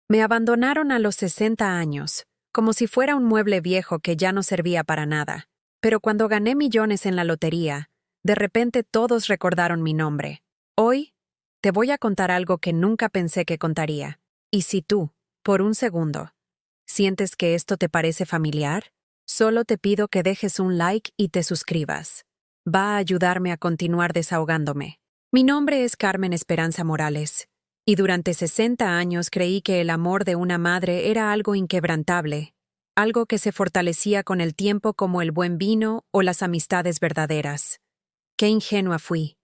Me abandonaron a los 60 años, como si fuera un mueble viejo que ya no servía para nada. Pero cuando gané millones en la lotería, de repente todos recordaron mi nombre. Hoy, te voy a contar algo que nunca pensé que contaría. Y si tú, por un segundo, sientes que esto te parece familiar, solo te pido que dejes un like y te suscribas. Va a ayudarme a continuar desahogándome. Mi nombre es Carmen Esperanza Morales, y durante 60 años creí que el amor de una madre era algo inquebrantable, algo que se fortalecía con el tiempo como el buen vino o las amistades verdaderas. Qué ingenua fui.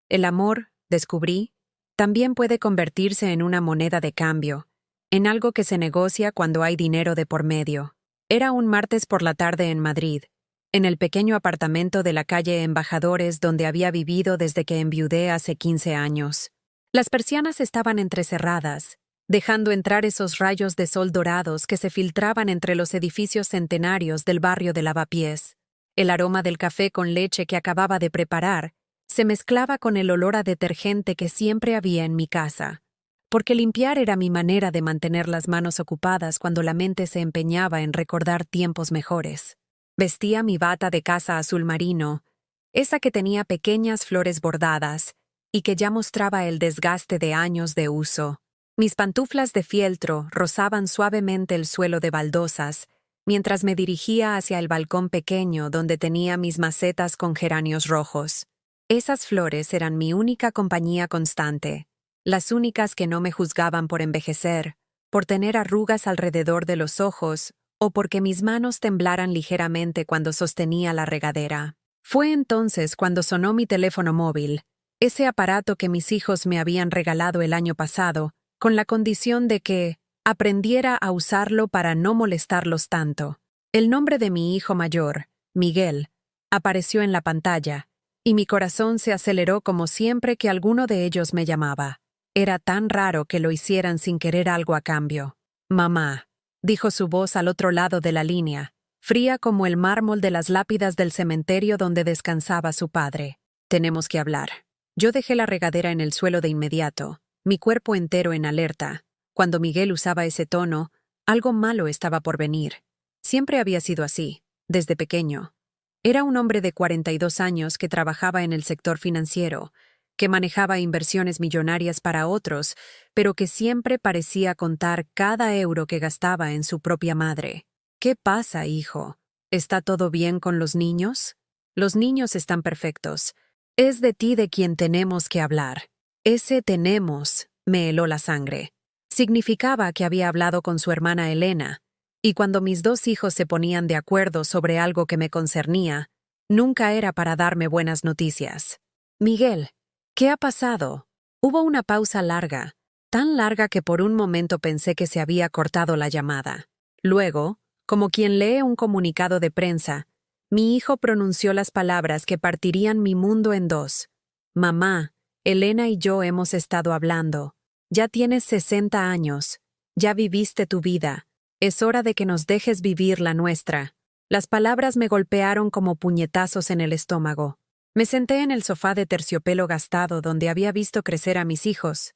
El amor, descubrí, también puede convertirse en una moneda de cambio, en algo que se negocia cuando hay dinero de por medio. Era un martes por la tarde en Madrid, en el pequeño apartamento de la calle Embajadores donde había vivido desde que enviudé hace 15 años. Las persianas estaban entrecerradas, dejando entrar esos rayos de sol dorados que se filtraban entre los edificios centenarios del barrio de Lavapiés. El aroma del café con leche que acababa de preparar se mezclaba con el olor a detergente que siempre había en mi casa, porque limpiar era mi manera de mantener las manos ocupadas cuando la mente se empeñaba en recordar tiempos mejores. Vestía mi bata de casa azul marino, esa que tenía pequeñas flores bordadas y que ya mostraba el desgaste de años de uso. Mis pantuflas de fieltro rozaban suavemente el suelo de baldosas, mientras me dirigía hacia el balcón pequeño donde tenía mis macetas con geranios rojos. Esas flores eran mi única compañía constante, las únicas que no me juzgaban por envejecer, por tener arrugas alrededor de los ojos o porque mis manos temblaran ligeramente cuando sostenía la regadera. Fue entonces cuando sonó mi teléfono móvil, ese aparato que mis hijos me habían regalado el año pasado, con la condición de que aprendiera a usarlo para no molestarlos tanto. El nombre de mi hijo mayor, Miguel, apareció en la pantalla, y mi corazón se aceleró como siempre que alguno de ellos me llamaba. Era tan raro que lo hicieran sin querer algo a cambio. «Mamá», dijo su voz al otro lado de la línea, fría como el mármol de las lápidas del cementerio donde descansaba su padre. «Tenemos que hablar». Yo dejé la regadera en el suelo de inmediato, mi cuerpo entero en alerta. Cuando Miguel usaba ese tono, algo malo estaba por venir. Siempre había sido así, desde pequeño. Era un hombre de 42 años que trabajaba en el sector financiero, que manejaba inversiones millonarias para otros, pero que siempre parecía contar cada euro que gastaba en su propia madre. «¿Qué pasa, hijo? ¿Está todo bien con los niños?» «Los niños están perfectos. Es de ti de quien tenemos que hablar». Ese «tenemos» me heló la sangre. Significaba que había hablado con su hermana Elena, y cuando mis dos hijos se ponían de acuerdo sobre algo que me concernía, nunca era para darme buenas noticias. «Miguel, ¿qué ha pasado?» Hubo una pausa larga, tan larga que por un momento pensé que se había cortado la llamada. Luego, como quien lee un comunicado de prensa, mi hijo pronunció las palabras que partirían mi mundo en dos. «Mamá, Elena y yo hemos estado hablando. Ya tienes 60 años. Ya viviste tu vida. Es hora de que nos dejes vivir la nuestra». Las palabras me golpearon como puñetazos en el estómago. Me senté en el sofá de terciopelo gastado donde había visto crecer a mis hijos,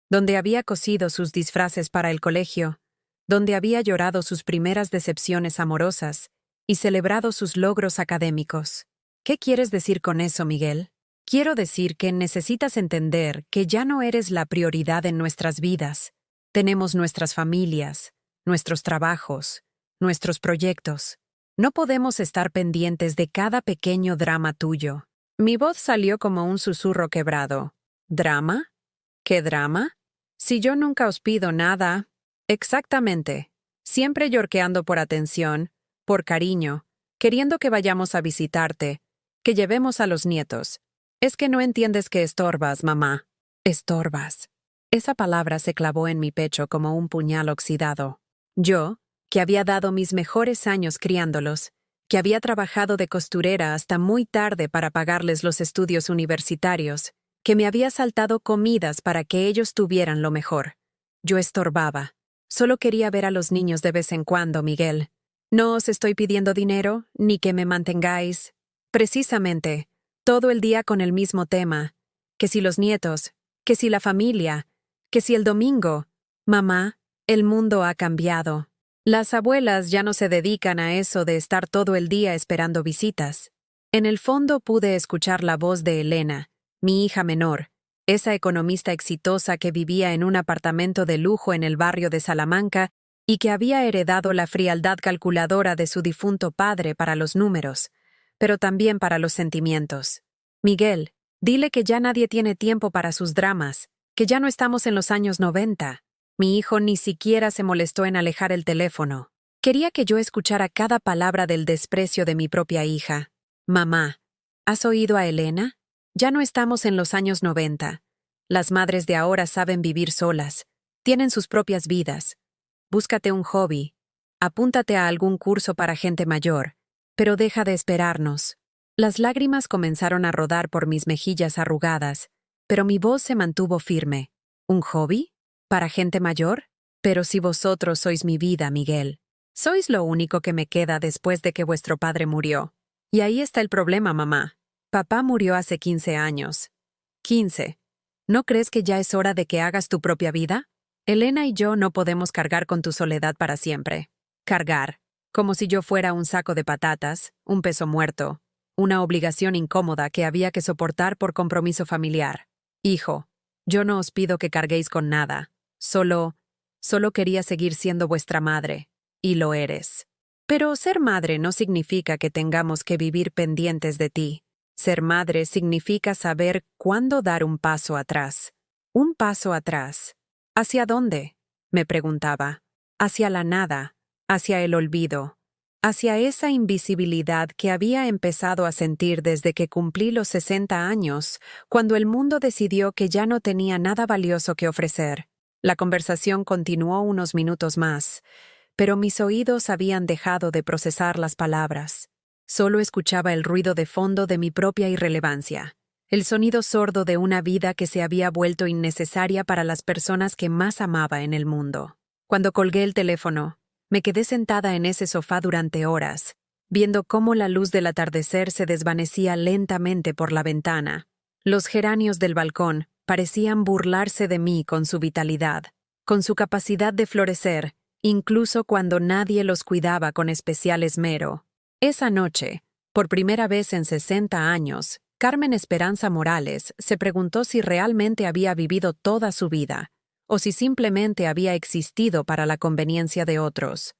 donde había cosido sus disfraces para el colegio, donde había llorado sus primeras decepciones amorosas y celebrado sus logros académicos. «¿Qué quieres decir con eso, Miguel?» «Quiero decir que necesitas entender que ya no eres la prioridad en nuestras vidas. Tenemos nuestras familias, nuestros trabajos, nuestros proyectos. No podemos estar pendientes de cada pequeño drama tuyo». Mi voz salió como un susurro quebrado. «¿Drama? ¿Qué drama? Si yo nunca os pido nada». «Exactamente. Siempre llorqueando por atención, por cariño, queriendo que vayamos a visitarte, que llevemos a los nietos. Es que no entiendes que estorbas, mamá». «Estorbas». Esa palabra se clavó en mi pecho como un puñal oxidado. Yo, que había dado mis mejores años criándolos, que había trabajado de costurera hasta muy tarde para pagarles los estudios universitarios, que me había saltado comidas para que ellos tuvieran lo mejor. Yo estorbaba. Solo quería ver a los niños de vez en cuando, Miguel. No os estoy pidiendo dinero, ni que me mantengáis. Precisamente, todo el día con el mismo tema. Que si los nietos, que si la familia, que si el domingo. Mamá, El mundo ha cambiado. Las abuelas ya no se dedican a eso de estar todo el día esperando visitas. En el fondo pude escuchar la voz de Elena, mi hija menor, esa economista exitosa que vivía en un apartamento de lujo en el barrio de Salamanca y que había heredado la frialdad calculadora de su difunto padre para los números, pero también para los sentimientos. Miguel, dile que ya nadie tiene tiempo para sus dramas, que ya no estamos en los años 90. Mi hijo ni siquiera se molestó en alejar el teléfono. Quería que yo escuchara cada palabra del desprecio de mi propia hija. Mamá, ¿has oído a Elena? Ya no estamos en los años 90. Las madres de ahora saben vivir solas. Tienen sus propias vidas. Búscate un hobby. Apúntate a algún curso para gente mayor. Pero deja de esperarnos. Las lágrimas comenzaron a rodar por mis mejillas arrugadas, pero mi voz se mantuvo firme. ¿Un hobby? ¿Para gente mayor? Pero si vosotros sois mi vida, Miguel. Sois lo único que me queda después de que vuestro padre murió. Y ahí está el problema, mamá. Papá murió hace 15 años. 15. ¿No crees que ya es hora de que hagas tu propia vida? Elena y yo no podemos cargar con tu soledad para siempre. Cargar, como si yo fuera un saco de patatas, un peso muerto, una obligación incómoda que había que soportar por compromiso familiar. Hijo, yo no os pido que carguéis con nada. Solo quería seguir siendo vuestra madre. Y lo eres. Pero ser madre no significa que tengamos que vivir pendientes de ti. Ser madre significa saber cuándo dar un paso atrás. Un paso atrás. ¿Hacia dónde? Me preguntaba. Hacia la nada, hacia el olvido, hacia esa invisibilidad que había empezado a sentir desde que cumplí los 60 años, cuando el mundo decidió que ya no tenía nada valioso que ofrecer. La conversación continuó unos minutos más, pero mis oídos habían dejado de procesar las palabras. Solo escuchaba el ruido de fondo de mi propia irrelevancia, el sonido sordo de una vida que se había vuelto innecesaria para las personas que más amaba en el mundo. Cuando colgué el teléfono, me quedé sentada en ese sofá durante horas, viendo cómo la luz del atardecer se desvanecía lentamente por la ventana. Los geranios del balcón parecían burlarse de mí con su vitalidad, con su capacidad de florecer, incluso cuando nadie los cuidaba con especial esmero. Esa noche, por primera vez en 60 años, Carmen Esperanza Morales se preguntó si realmente había vivido toda su vida, o si simplemente había existido para la conveniencia de otros.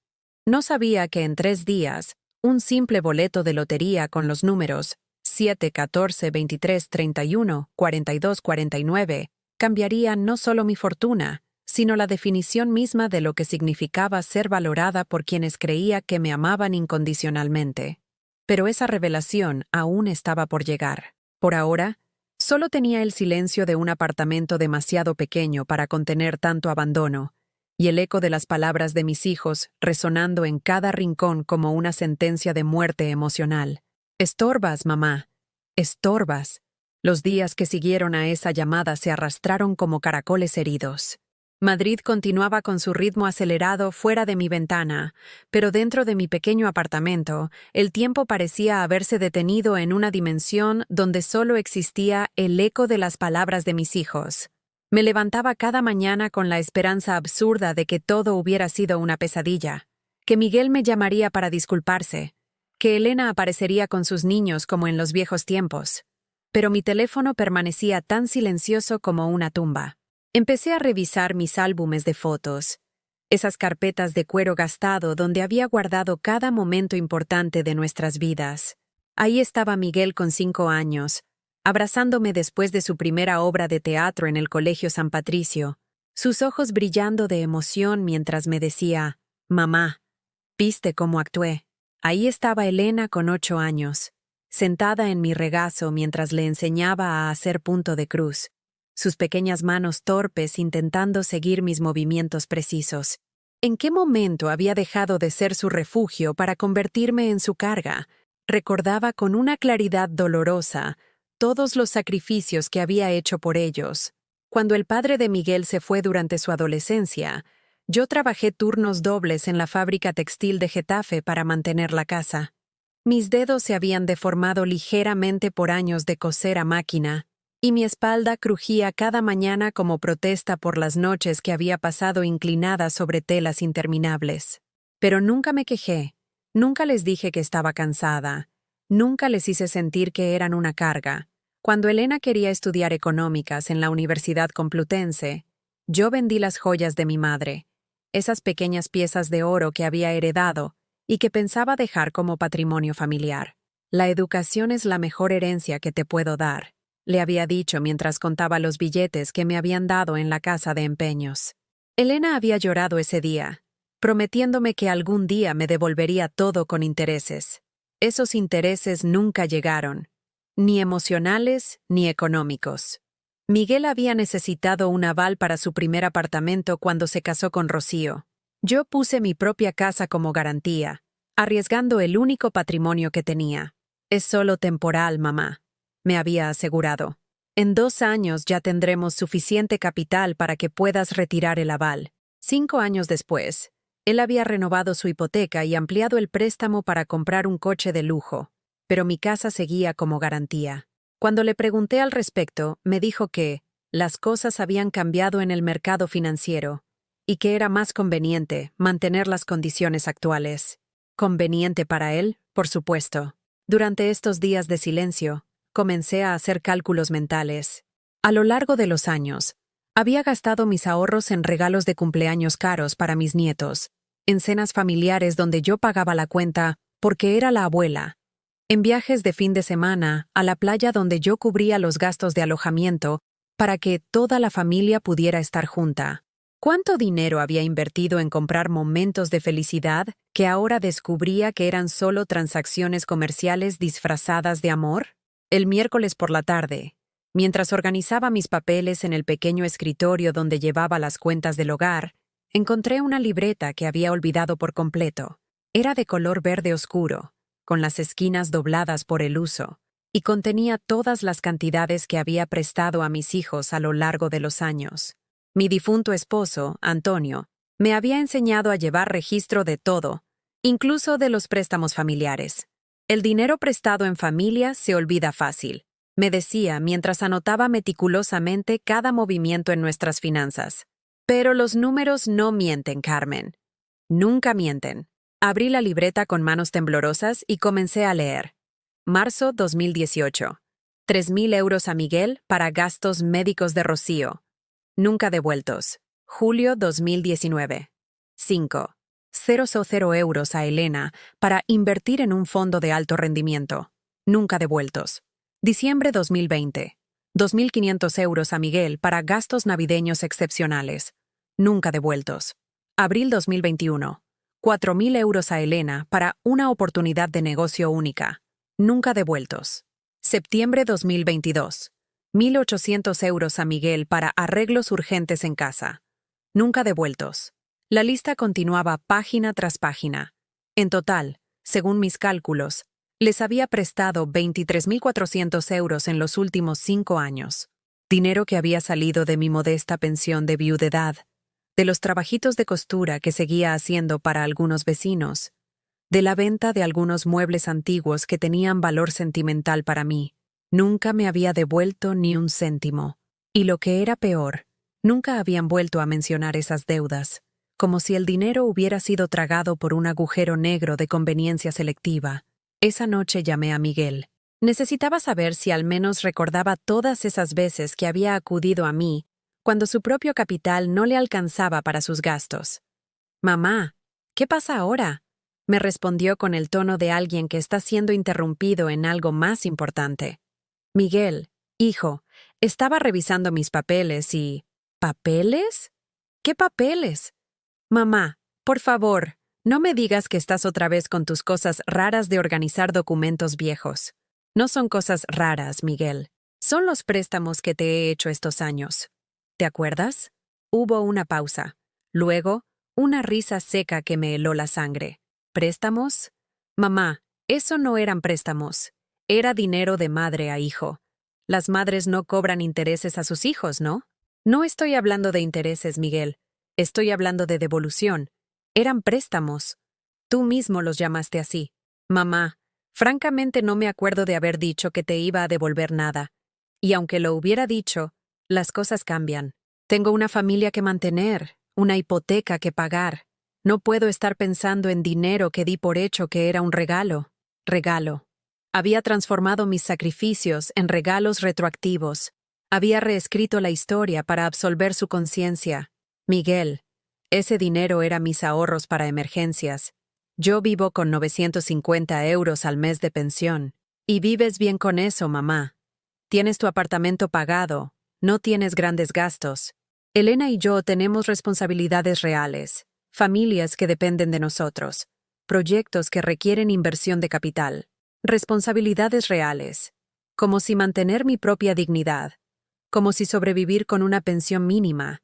No sabía que en 3 días, un simple boleto de lotería con los números 7, 14, 23, 31, 42, 49 cambiaría no solo mi fortuna, sino la definición misma de lo que significaba ser valorada por quienes creía que me amaban incondicionalmente. Pero esa revelación aún estaba por llegar. Por ahora, solo tenía el silencio de un apartamento demasiado pequeño para contener tanto abandono, y el eco de las palabras de mis hijos resonando en cada rincón como una sentencia de muerte emocional. «Estorbas, mamá. Estorbas». Los días que siguieron a esa llamada se arrastraron como caracoles heridos. Madrid continuaba con su ritmo acelerado fuera de mi ventana, pero dentro de mi pequeño apartamento, el tiempo parecía haberse detenido en una dimensión donde solo existía el eco de las palabras de mis hijos. Me levantaba cada mañana con la esperanza absurda de que todo hubiera sido una pesadilla, que Miguel me llamaría para disculparse, que Elena aparecería con sus niños como en los viejos tiempos. Pero mi teléfono permanecía tan silencioso como una tumba. Empecé a revisar mis álbumes de fotos, esas carpetas de cuero gastado donde había guardado cada momento importante de nuestras vidas. Ahí estaba Miguel con 5 años, abrazándome después de su primera obra de teatro en el Colegio San Patricio, sus ojos brillando de emoción mientras me decía, «Mamá, ¿viste cómo actué?» Ahí estaba Elena con 8 años, sentada en mi regazo mientras le enseñaba a hacer punto de cruz, sus pequeñas manos torpes intentando seguir mis movimientos precisos. ¿En qué momento había dejado de ser su refugio para convertirme en su carga? Recordaba con una claridad dolorosa todos los sacrificios que había hecho por ellos. Cuando el padre de Miguel se fue durante su adolescencia, yo trabajé turnos dobles en la fábrica textil de Getafe para mantener la casa. Mis dedos se habían deformado ligeramente por años de coser a máquina, y mi espalda crujía cada mañana como protesta por las noches que había pasado inclinada sobre telas interminables. Pero nunca me quejé, nunca les dije que estaba cansada, nunca les hice sentir que eran una carga. Cuando Elena quería estudiar económicas en la Universidad Complutense, yo vendí las joyas de mi madre, esas pequeñas piezas de oro que había heredado y que pensaba dejar como patrimonio familiar. La educación es la mejor herencia que te puedo dar, le había dicho mientras contaba los billetes que me habían dado en la casa de empeños. Elena había llorado ese día, prometiéndome que algún día me devolvería todo con intereses. Esos intereses nunca llegaron, ni emocionales ni económicos. Miguel había necesitado un aval para su primer apartamento cuando se casó con Rocío. Yo puse mi propia casa como garantía, arriesgando el único patrimonio que tenía. Es solo temporal, mamá, me había asegurado. En 2 años ya tendremos suficiente capital para que puedas retirar el aval. 5 años después, él había renovado su hipoteca y ampliado el préstamo para comprar un coche de lujo, pero mi casa seguía como garantía. Cuando le pregunté al respecto, me dijo que las cosas habían cambiado en el mercado financiero y que era más conveniente mantener las condiciones actuales. Conveniente para él, por supuesto. Durante estos días de silencio, comencé a hacer cálculos mentales. A lo largo de los años, había gastado mis ahorros en regalos de cumpleaños caros para mis nietos, en cenas familiares donde yo pagaba la cuenta porque era la abuela, en viajes de fin de semana a la playa donde yo cubría los gastos de alojamiento para que toda la familia pudiera estar junta. ¿Cuánto dinero había invertido en comprar momentos de felicidad que ahora descubría que eran solo transacciones comerciales disfrazadas de amor? El miércoles por la tarde, mientras organizaba mis papeles en el pequeño escritorio donde llevaba las cuentas del hogar, encontré una libreta que había olvidado por completo. Era de color verde oscuro, con las esquinas dobladas por el uso, y contenía todas las cantidades que había prestado a mis hijos a lo largo de los años. Mi difunto esposo, Antonio, me había enseñado a llevar registro de todo, incluso de los préstamos familiares. El dinero prestado en familia se olvida fácil, me decía mientras anotaba meticulosamente cada movimiento en nuestras finanzas. Pero los números no mienten, Carmen. Nunca mienten. Abrí la libreta con manos temblorosas y comencé a leer. Marzo 2018. 3.000 euros a Miguel para gastos médicos de Rocío. Nunca devueltos. Julio 2019. 5. 0 euros a Elena para invertir en un fondo de alto rendimiento. Nunca devueltos. Diciembre 2020. 2.500 euros a Miguel para gastos navideños excepcionales. Nunca devueltos. Abril 2021. 4.000 euros a Elena para una oportunidad de negocio única. Nunca devueltos. Septiembre 2022. 1.800 euros a Miguel para arreglos urgentes en casa. Nunca devueltos. La lista continuaba página tras página. En total, según mis cálculos, les había prestado 23.400 euros en los últimos 5 años. Dinero que había salido de mi modesta pensión de viudedad, de los trabajitos de costura que seguía haciendo para algunos vecinos, de la venta de algunos muebles antiguos que tenían valor sentimental para mí. Nunca me había devuelto ni un céntimo. Y lo que era peor, nunca habían vuelto a mencionar esas deudas, como si el dinero hubiera sido tragado por un agujero negro de conveniencia selectiva. Esa noche llamé a Miguel. Necesitaba saber si al menos recordaba todas esas veces que había acudido a mí cuando su propio capital no le alcanzaba para sus gastos. «Mamá, ¿qué pasa ahora?», me respondió con el tono de alguien que está siendo interrumpido en algo más importante. «Miguel, hijo, estaba revisando mis papeles y...». «¿Papeles? ¿Qué papeles?». «Mamá, por favor, no me digas que estás otra vez con tus cosas raras de organizar documentos viejos. No son cosas raras, Miguel. Son los préstamos que te he hecho estos años. ¿Te acuerdas?». Hubo una pausa. Luego, una risa seca que me heló la sangre. «¿Préstamos? Mamá, eso no eran préstamos. Era dinero de madre a hijo. Las madres no cobran intereses a sus hijos, ¿no?». «No estoy hablando de intereses, Miguel. Estoy hablando de devolución. Eran préstamos. Tú mismo los llamaste así». «Mamá, francamente no me acuerdo de haber dicho que te iba a devolver nada. Y aunque lo hubiera dicho, las cosas cambian. Tengo una familia que mantener, una hipoteca que pagar. No puedo estar pensando en dinero que di por hecho que era un regalo. Regalo. Había transformado mis sacrificios en regalos retroactivos. Había reescrito la historia para absolver su conciencia. Miguel, ese dinero era mis ahorros para emergencias. Yo vivo con 950 euros al mes de pensión. Y vives bien con eso, mamá. Tienes tu apartamento pagado, no tienes grandes gastos. Elena y yo tenemos responsabilidades reales, familias que dependen de nosotros, proyectos que requieren inversión de capital, responsabilidades reales, como si mantener mi propia dignidad, como si sobrevivir con una pensión mínima,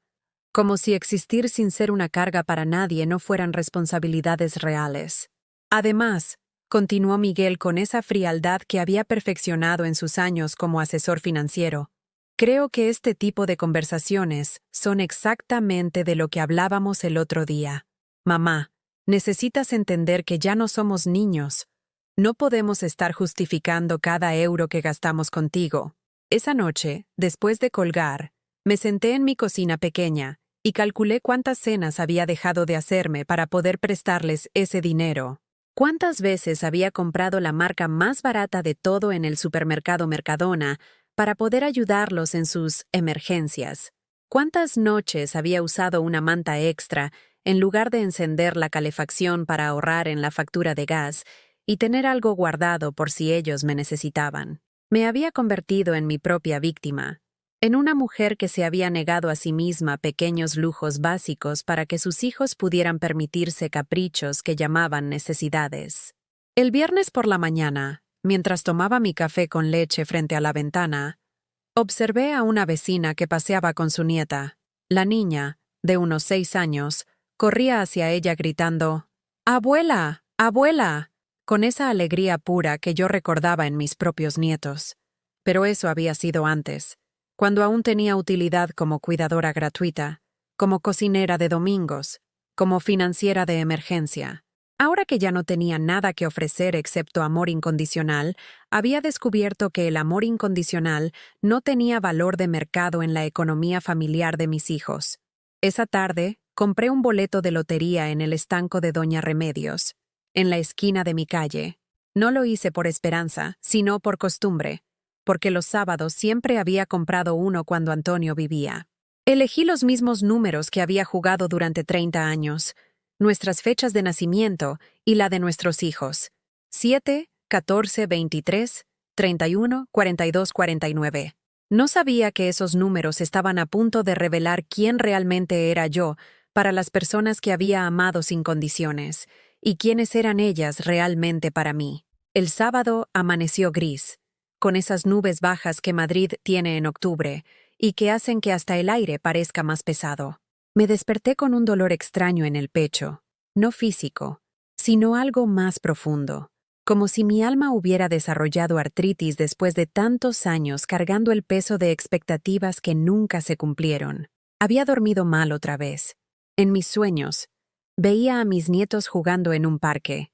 como si existir sin ser una carga para nadie no fueran responsabilidades reales. Además, continuó Miguel con esa frialdad que había perfeccionado en sus años como asesor financiero, creo que este tipo de conversaciones son exactamente de lo que hablábamos el otro día. Mamá, necesitas entender que ya no somos niños. No podemos estar justificando cada euro que gastamos contigo. Esa noche, después de colgar, me senté en mi cocina pequeña y calculé cuántas cenas había dejado de hacerme para poder prestarles ese dinero. ¿Cuántas veces había comprado la marca más barata de todo en el supermercado Mercadona para poder ayudarlos en sus emergencias? ¿Cuántas noches había usado una manta extra en lugar de encender la calefacción para ahorrar en la factura de gas y tener algo guardado por si ellos me necesitaban? Me había convertido en mi propia víctima, en una mujer que se había negado a sí misma pequeños lujos básicos para que sus hijos pudieran permitirse caprichos que llamaban necesidades. El viernes por la mañana, mientras tomaba mi café con leche frente a la ventana, observé a una vecina que paseaba con su nieta. La niña, de unos 6 años, corría hacia ella gritando, «¡Abuela! ¡Abuela!», con esa alegría pura que yo recordaba en mis propios nietos. Pero eso había sido antes, cuando aún tenía utilidad como cuidadora gratuita, como cocinera de domingos, como financiera de emergencia. Ahora que ya no tenía nada que ofrecer excepto amor incondicional, había descubierto que el amor incondicional no tenía valor de mercado en la economía familiar de mis hijos. Esa tarde, compré un boleto de lotería en el estanco de Doña Remedios, en la esquina de mi calle. No lo hice por esperanza, sino por costumbre, porque los sábados siempre había comprado uno cuando Antonio vivía. Elegí los mismos números que había jugado durante 30 años, nuestras fechas de nacimiento y la de nuestros hijos: 7, 14, 23, 31, 42, 49. No sabía que esos números estaban a punto de revelar quién realmente era yo para las personas que había amado sin condiciones, y quiénes eran ellas realmente para mí. El sábado amaneció gris, con esas nubes bajas que Madrid tiene en octubre y que hacen que hasta el aire parezca más pesado. Me desperté con un dolor extraño en el pecho, no físico, sino algo más profundo, como si mi alma hubiera desarrollado artritis después de tantos años cargando el peso de expectativas que nunca se cumplieron. Había dormido mal otra vez. En mis sueños, veía a mis nietos jugando en un parque,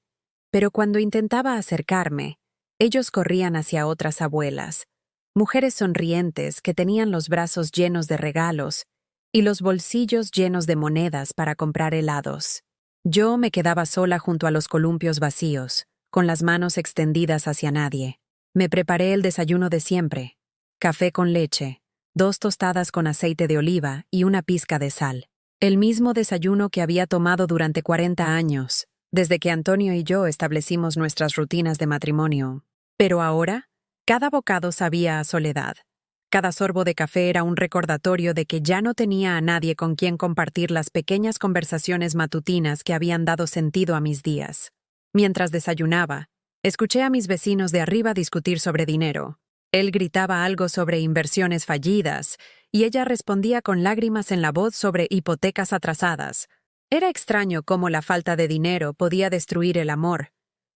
pero cuando intentaba acercarme, ellos corrían hacia otras abuelas, mujeres sonrientes que tenían los brazos llenos de regalos y los bolsillos llenos de monedas para comprar helados. Yo me quedaba sola junto a los columpios vacíos, con las manos extendidas hacia nadie. Me preparé el desayuno de siempre: café con leche, 2 tostadas con aceite de oliva y una pizca de sal. El mismo desayuno que había tomado durante 40 años, desde que Antonio y yo establecimos nuestras rutinas de matrimonio. Pero ahora, cada bocado sabía a soledad. Cada sorbo de café era un recordatorio de que ya no tenía a nadie con quien compartir las pequeñas conversaciones matutinas que habían dado sentido a mis días. Mientras desayunaba, escuché a mis vecinos de arriba discutir sobre dinero. Él gritaba algo sobre inversiones fallidas, y ella respondía con lágrimas en la voz sobre hipotecas atrasadas. Era extraño cómo la falta de dinero podía destruir el amor,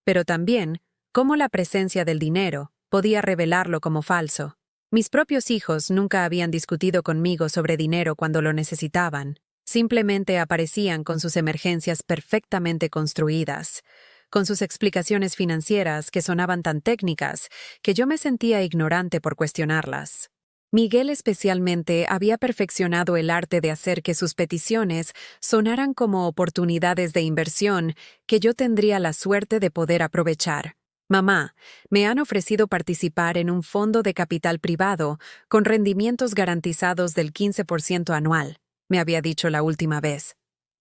pero también cómo la presencia del dinero podía revelarlo como falso. Mis propios hijos nunca habían discutido conmigo sobre dinero cuando lo necesitaban. Simplemente aparecían con sus emergencias perfectamente construidas, con sus explicaciones financieras que sonaban tan técnicas que yo me sentía ignorante por cuestionarlas. Miguel especialmente había perfeccionado el arte de hacer que sus peticiones sonaran como oportunidades de inversión que yo tendría la suerte de poder aprovechar. Mamá, me han ofrecido participar en un fondo de capital privado con rendimientos garantizados del 15% anual, me había dicho la última vez.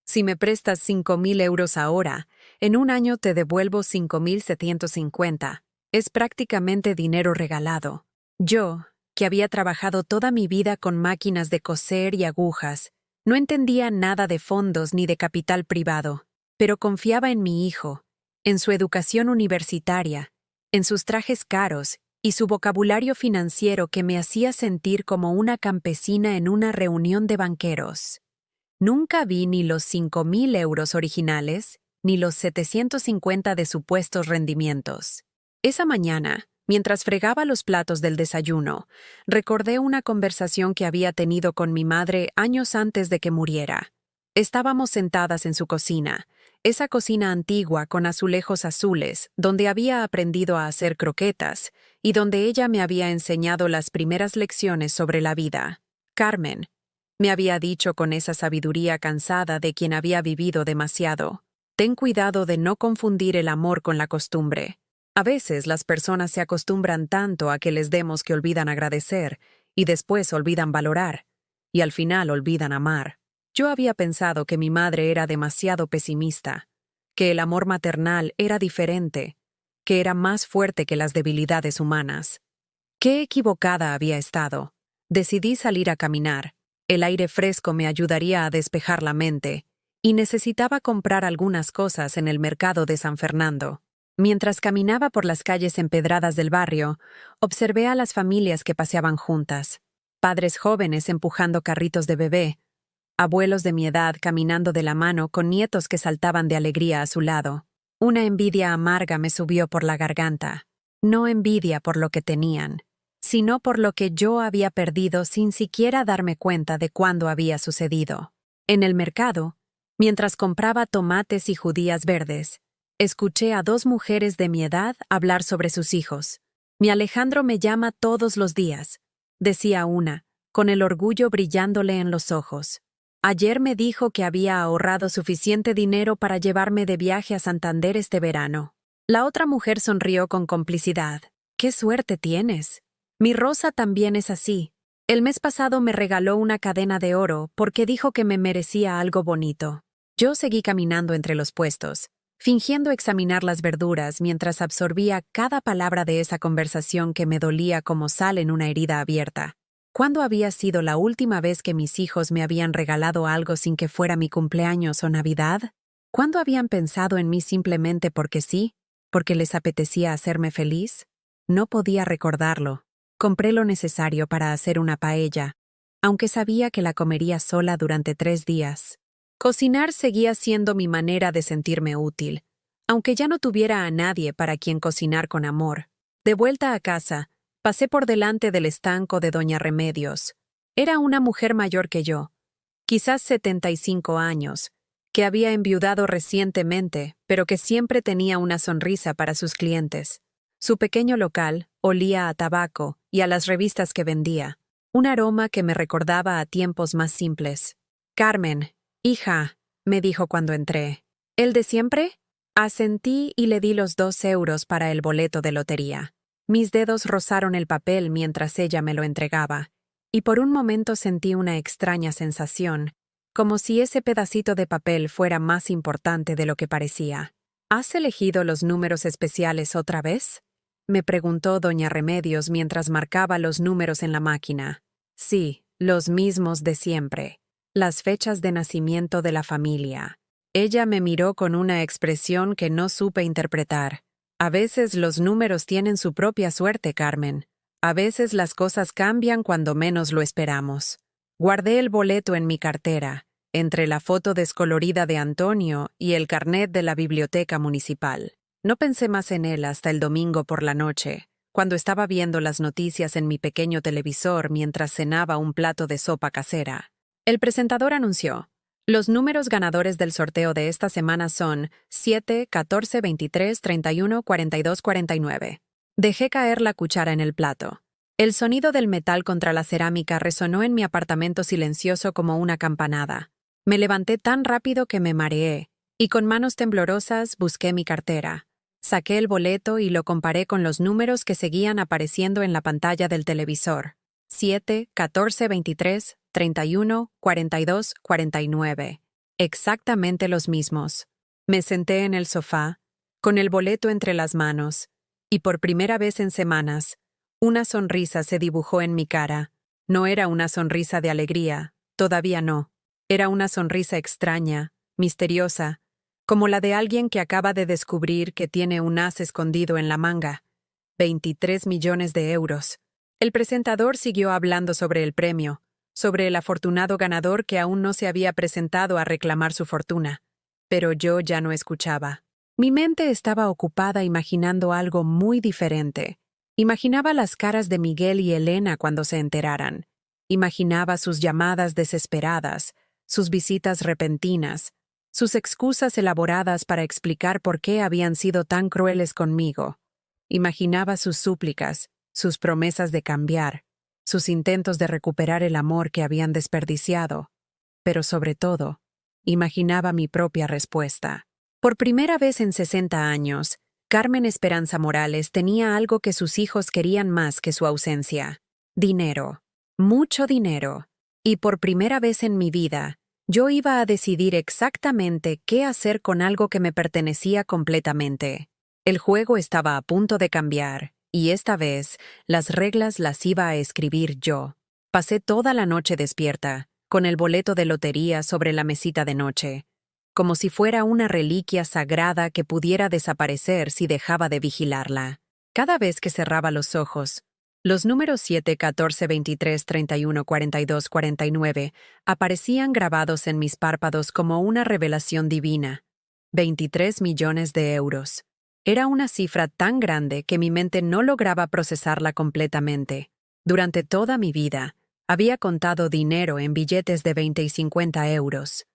Si me prestas 5,000 euros ahora, en un año te devuelvo 5,750. Es prácticamente dinero regalado. Yo, que había trabajado toda mi vida con máquinas de coser y agujas, no entendía nada de fondos ni de capital privado, pero confiaba en mi hijo, en su educación universitaria, en sus trajes caros y su vocabulario financiero que me hacía sentir como una campesina en una reunión de banqueros. Nunca vi ni los 5,000 euros originales, ni los 750 de supuestos rendimientos. Esa mañana, mientras fregaba los platos del desayuno, recordé una conversación que había tenido con mi madre años antes de que muriera. Estábamos sentadas en su cocina, esa cocina antigua con azulejos azules, donde había aprendido a hacer croquetas y donde ella me había enseñado las primeras lecciones sobre la vida. Carmen, me había dicho con esa sabiduría cansada de quien había vivido demasiado, ten cuidado de no confundir el amor con la costumbre. A veces las personas se acostumbran tanto a que les demos que olvidan agradecer y después olvidan valorar, y al final olvidan amar. Yo había pensado que mi madre era demasiado pesimista, que el amor maternal era diferente, que era más fuerte que las debilidades humanas. Qué equivocada había estado. Decidí salir a caminar. El aire fresco me ayudaría a despejar la mente, y necesitaba comprar algunas cosas en el mercado de San Fernando. Mientras caminaba por las calles empedradas del barrio, observé a las familias que paseaban juntas. Padres jóvenes empujando carritos de bebé, abuelos de mi edad caminando de la mano con nietos que saltaban de alegría a su lado. Una envidia amarga me subió por la garganta. No envidia por lo que tenían, sino por lo que yo había perdido sin siquiera darme cuenta de cuándo había sucedido. En el mercado, mientras compraba tomates y judías verdes, escuché a 2 mujeres de mi edad hablar sobre sus hijos. Mi Alejandro me llama todos los días, decía una, con el orgullo brillándole en los ojos. Ayer me dijo que había ahorrado suficiente dinero para llevarme de viaje a Santander este verano. La otra mujer sonrió con complicidad. ¡Qué suerte tienes! Mi Rosa también es así. El mes pasado me regaló una cadena de oro porque dijo que me merecía algo bonito. Yo seguí caminando entre los puestos, fingiendo examinar las verduras mientras absorbía cada palabra de esa conversación que me dolía como sal en una herida abierta. ¿Cuándo había sido la última vez que mis hijos me habían regalado algo sin que fuera mi cumpleaños o Navidad? ¿Cuándo habían pensado en mí simplemente porque sí, porque les apetecía hacerme feliz? No podía recordarlo. Compré lo necesario para hacer una paella, aunque sabía que la comería sola durante 3 días. Cocinar seguía siendo mi manera de sentirme útil, aunque ya no tuviera a nadie para quien cocinar con amor. De vuelta a casa, pasé por delante del estanco de Doña Remedios. Era una mujer mayor que yo, quizás 75 años, que había enviudado recientemente, pero que siempre tenía una sonrisa para sus clientes. Su pequeño local olía a tabaco y a las revistas que vendía, un aroma que me recordaba a tiempos más simples. «Carmen, hija», me dijo cuando entré. «¿El de siempre?» Asentí y le di los 2 euros para el boleto de lotería. Mis dedos rozaron el papel mientras ella me lo entregaba, y por un momento sentí una extraña sensación, como si ese pedacito de papel fuera más importante de lo que parecía. «¿Has elegido los números especiales otra vez?», me preguntó Doña Remedios mientras marcaba los números en la máquina. «Sí, los mismos de siempre. Las fechas de nacimiento de la familia». Ella me miró con una expresión que no supe interpretar. «A veces los números tienen su propia suerte, Carmen. A veces las cosas cambian cuando menos lo esperamos». Guardé el boleto en mi cartera, entre la foto descolorida de Antonio y el carnet de la biblioteca municipal. No pensé más en él hasta el domingo por la noche, cuando estaba viendo las noticias en mi pequeño televisor mientras cenaba un plato de sopa casera. El presentador anunció: Los números ganadores del sorteo de esta semana son 7, 14, 23, 31, 42, 49. Dejé caer la cuchara en el plato. El sonido del metal contra la cerámica resonó en mi apartamento silencioso como una campanada. Me levanté tan rápido que me mareé, y con manos temblorosas busqué mi cartera. Saqué el boleto y lo comparé con los números que seguían apareciendo en la pantalla del televisor. 7, 14, 23, 31, 42, 49. Exactamente los mismos. Me senté en el sofá, con el boleto entre las manos, y por primera vez en semanas, una sonrisa se dibujó en mi cara. No era una sonrisa de alegría, todavía no. Era una sonrisa extraña, misteriosa, como la de alguien que acaba de descubrir que tiene un as escondido en la manga. 23 millones de euros. El presentador siguió hablando sobre el premio, sobre el afortunado ganador que aún no se había presentado a reclamar su fortuna. Pero yo ya no escuchaba. Mi mente estaba ocupada imaginando algo muy diferente. Imaginaba las caras de Miguel y Elena cuando se enteraran. Imaginaba sus llamadas desesperadas, sus visitas repentinas, sus excusas elaboradas para explicar por qué habían sido tan crueles conmigo. Imaginaba sus súplicas, sus promesas de cambiar, sus intentos de recuperar el amor que habían desperdiciado. Pero sobre todo, imaginaba mi propia respuesta. Por primera vez en 60 años, Carmen Esperanza Morales tenía algo que sus hijos querían más que su ausencia. Dinero. Mucho dinero. Y por primera vez en mi vida, yo iba a decidir exactamente qué hacer con algo que me pertenecía completamente. El juego estaba a punto de cambiar, y esta vez, las reglas las iba a escribir yo. Pasé toda la noche despierta, con el boleto de lotería sobre la mesita de noche, como si fuera una reliquia sagrada que pudiera desaparecer si dejaba de vigilarla. Cada vez que cerraba los ojos, los números 7, 14, 23, 31, 42, 49 aparecían grabados en mis párpados como una revelación divina. 23 millones de euros. Era una cifra tan grande que mi mente no lograba procesarla completamente. Durante toda mi vida, había contado dinero en billetes de 20 y 50 euros.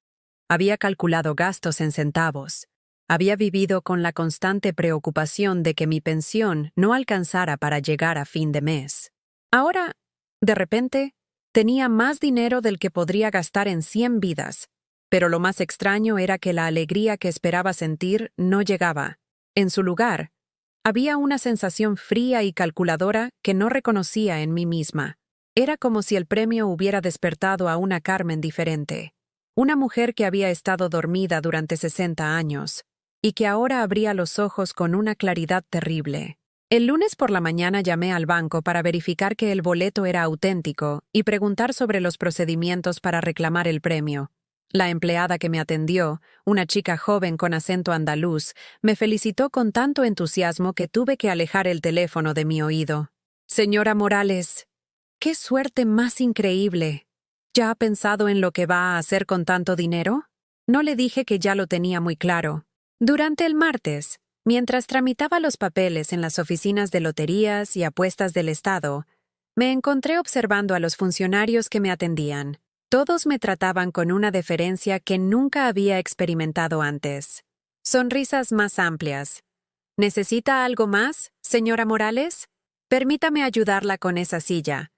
Había calculado gastos en centavos. Había vivido con la constante preocupación de que mi pensión no alcanzara para llegar a fin de mes. Ahora, de repente, tenía más dinero del que podría gastar en 100 vidas. Pero lo más extraño era que la alegría que esperaba sentir no llegaba. En su lugar, había una sensación fría y calculadora que no reconocía en mí misma. Era como si el premio hubiera despertado a una Carmen diferente. Una mujer que había estado dormida durante 60 años y que ahora abría los ojos con una claridad terrible. El lunes por la mañana llamé al banco para verificar que el boleto era auténtico y preguntar sobre los procedimientos para reclamar el premio. La empleada que me atendió, una chica joven con acento andaluz, me felicitó con tanto entusiasmo que tuve que alejar el teléfono de mi oído. Señora Morales, ¡qué suerte más increíble! ¿Ya ha pensado en lo que va a hacer con tanto dinero? No le dije que ya lo tenía muy claro. Durante el martes, mientras tramitaba los papeles en las oficinas de loterías y apuestas del Estado, me encontré observando a los funcionarios que me atendían. Todos me trataban con una deferencia que nunca había experimentado antes. Sonrisas más amplias. ¿Necesita algo más, señora Morales? Permítame ayudarla con esa silla.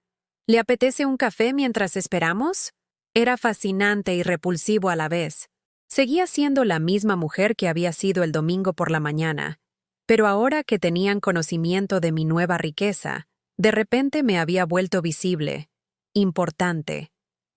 ¿Le apetece un café mientras esperamos? Era fascinante y repulsivo a la vez. Seguía siendo la misma mujer que había sido el domingo por la mañana, pero ahora que tenían conocimiento de mi nueva riqueza, de repente me había vuelto visible, importante,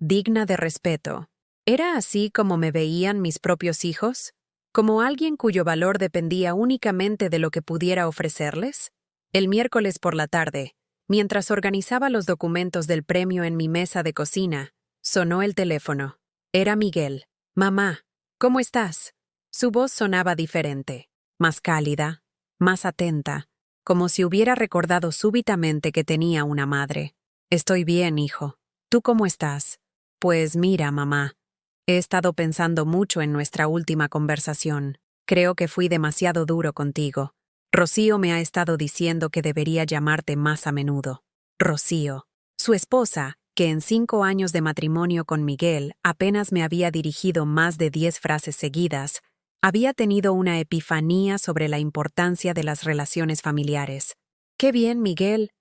digna de respeto. ¿Era así como me veían mis propios hijos? ¿Como alguien cuyo valor dependía únicamente de lo que pudiera ofrecerles? El miércoles por la tarde, mientras organizaba los documentos del premio en mi mesa de cocina, sonó el teléfono. Era Miguel. «Mamá, ¿cómo estás?» Su voz sonaba diferente, más cálida, más atenta, como si hubiera recordado súbitamente que tenía una madre. «Estoy bien, hijo. ¿Tú cómo estás?» «Pues mira, mamá, he estado pensando mucho en nuestra última conversación. Creo que fui demasiado duro contigo. Rocío me ha estado diciendo que debería llamarte más a menudo». Rocío. Su esposa, que en 5 años de matrimonio con Miguel apenas me había dirigido más de 10 frases seguidas, había tenido una epifanía sobre la importancia de las relaciones familiares. «Qué bien, Miguel.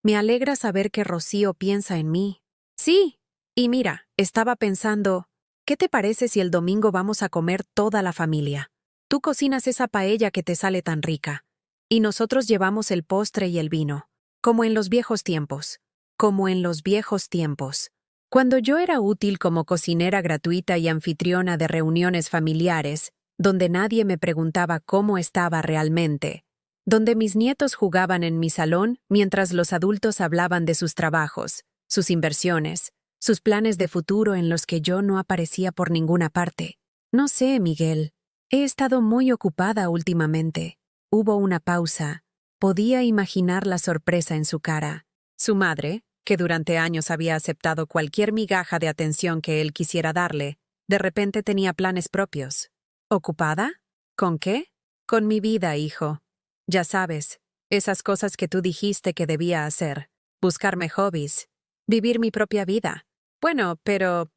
Me alegra saber que Rocío piensa en mí». «Sí. Y mira, estaba pensando, ¿qué te parece si el domingo vamos a comer toda la familia? Tú cocinas esa paella que te sale tan rica. Y nosotros llevamos el postre y el vino. Como en los viejos tiempos. Como en los viejos tiempos. Cuando yo era útil como cocinera gratuita y anfitriona de reuniones familiares, donde nadie me preguntaba cómo estaba realmente, donde mis nietos jugaban en mi salón mientras los adultos hablaban de sus trabajos, sus inversiones, sus planes de futuro en los que yo no aparecía por ninguna parte. No sé, Miguel. He estado muy ocupada últimamente. Hubo una pausa. Podía imaginar la sorpresa en su cara. Su madre, que durante años había aceptado cualquier migaja de atención que él quisiera darle, de repente tenía planes propios. ¿Ocupada? ¿Con qué? Con mi vida, hijo. Ya sabes, esas cosas que tú dijiste que debía hacer. Buscarme hobbies. Vivir mi propia vida. Bueno, pero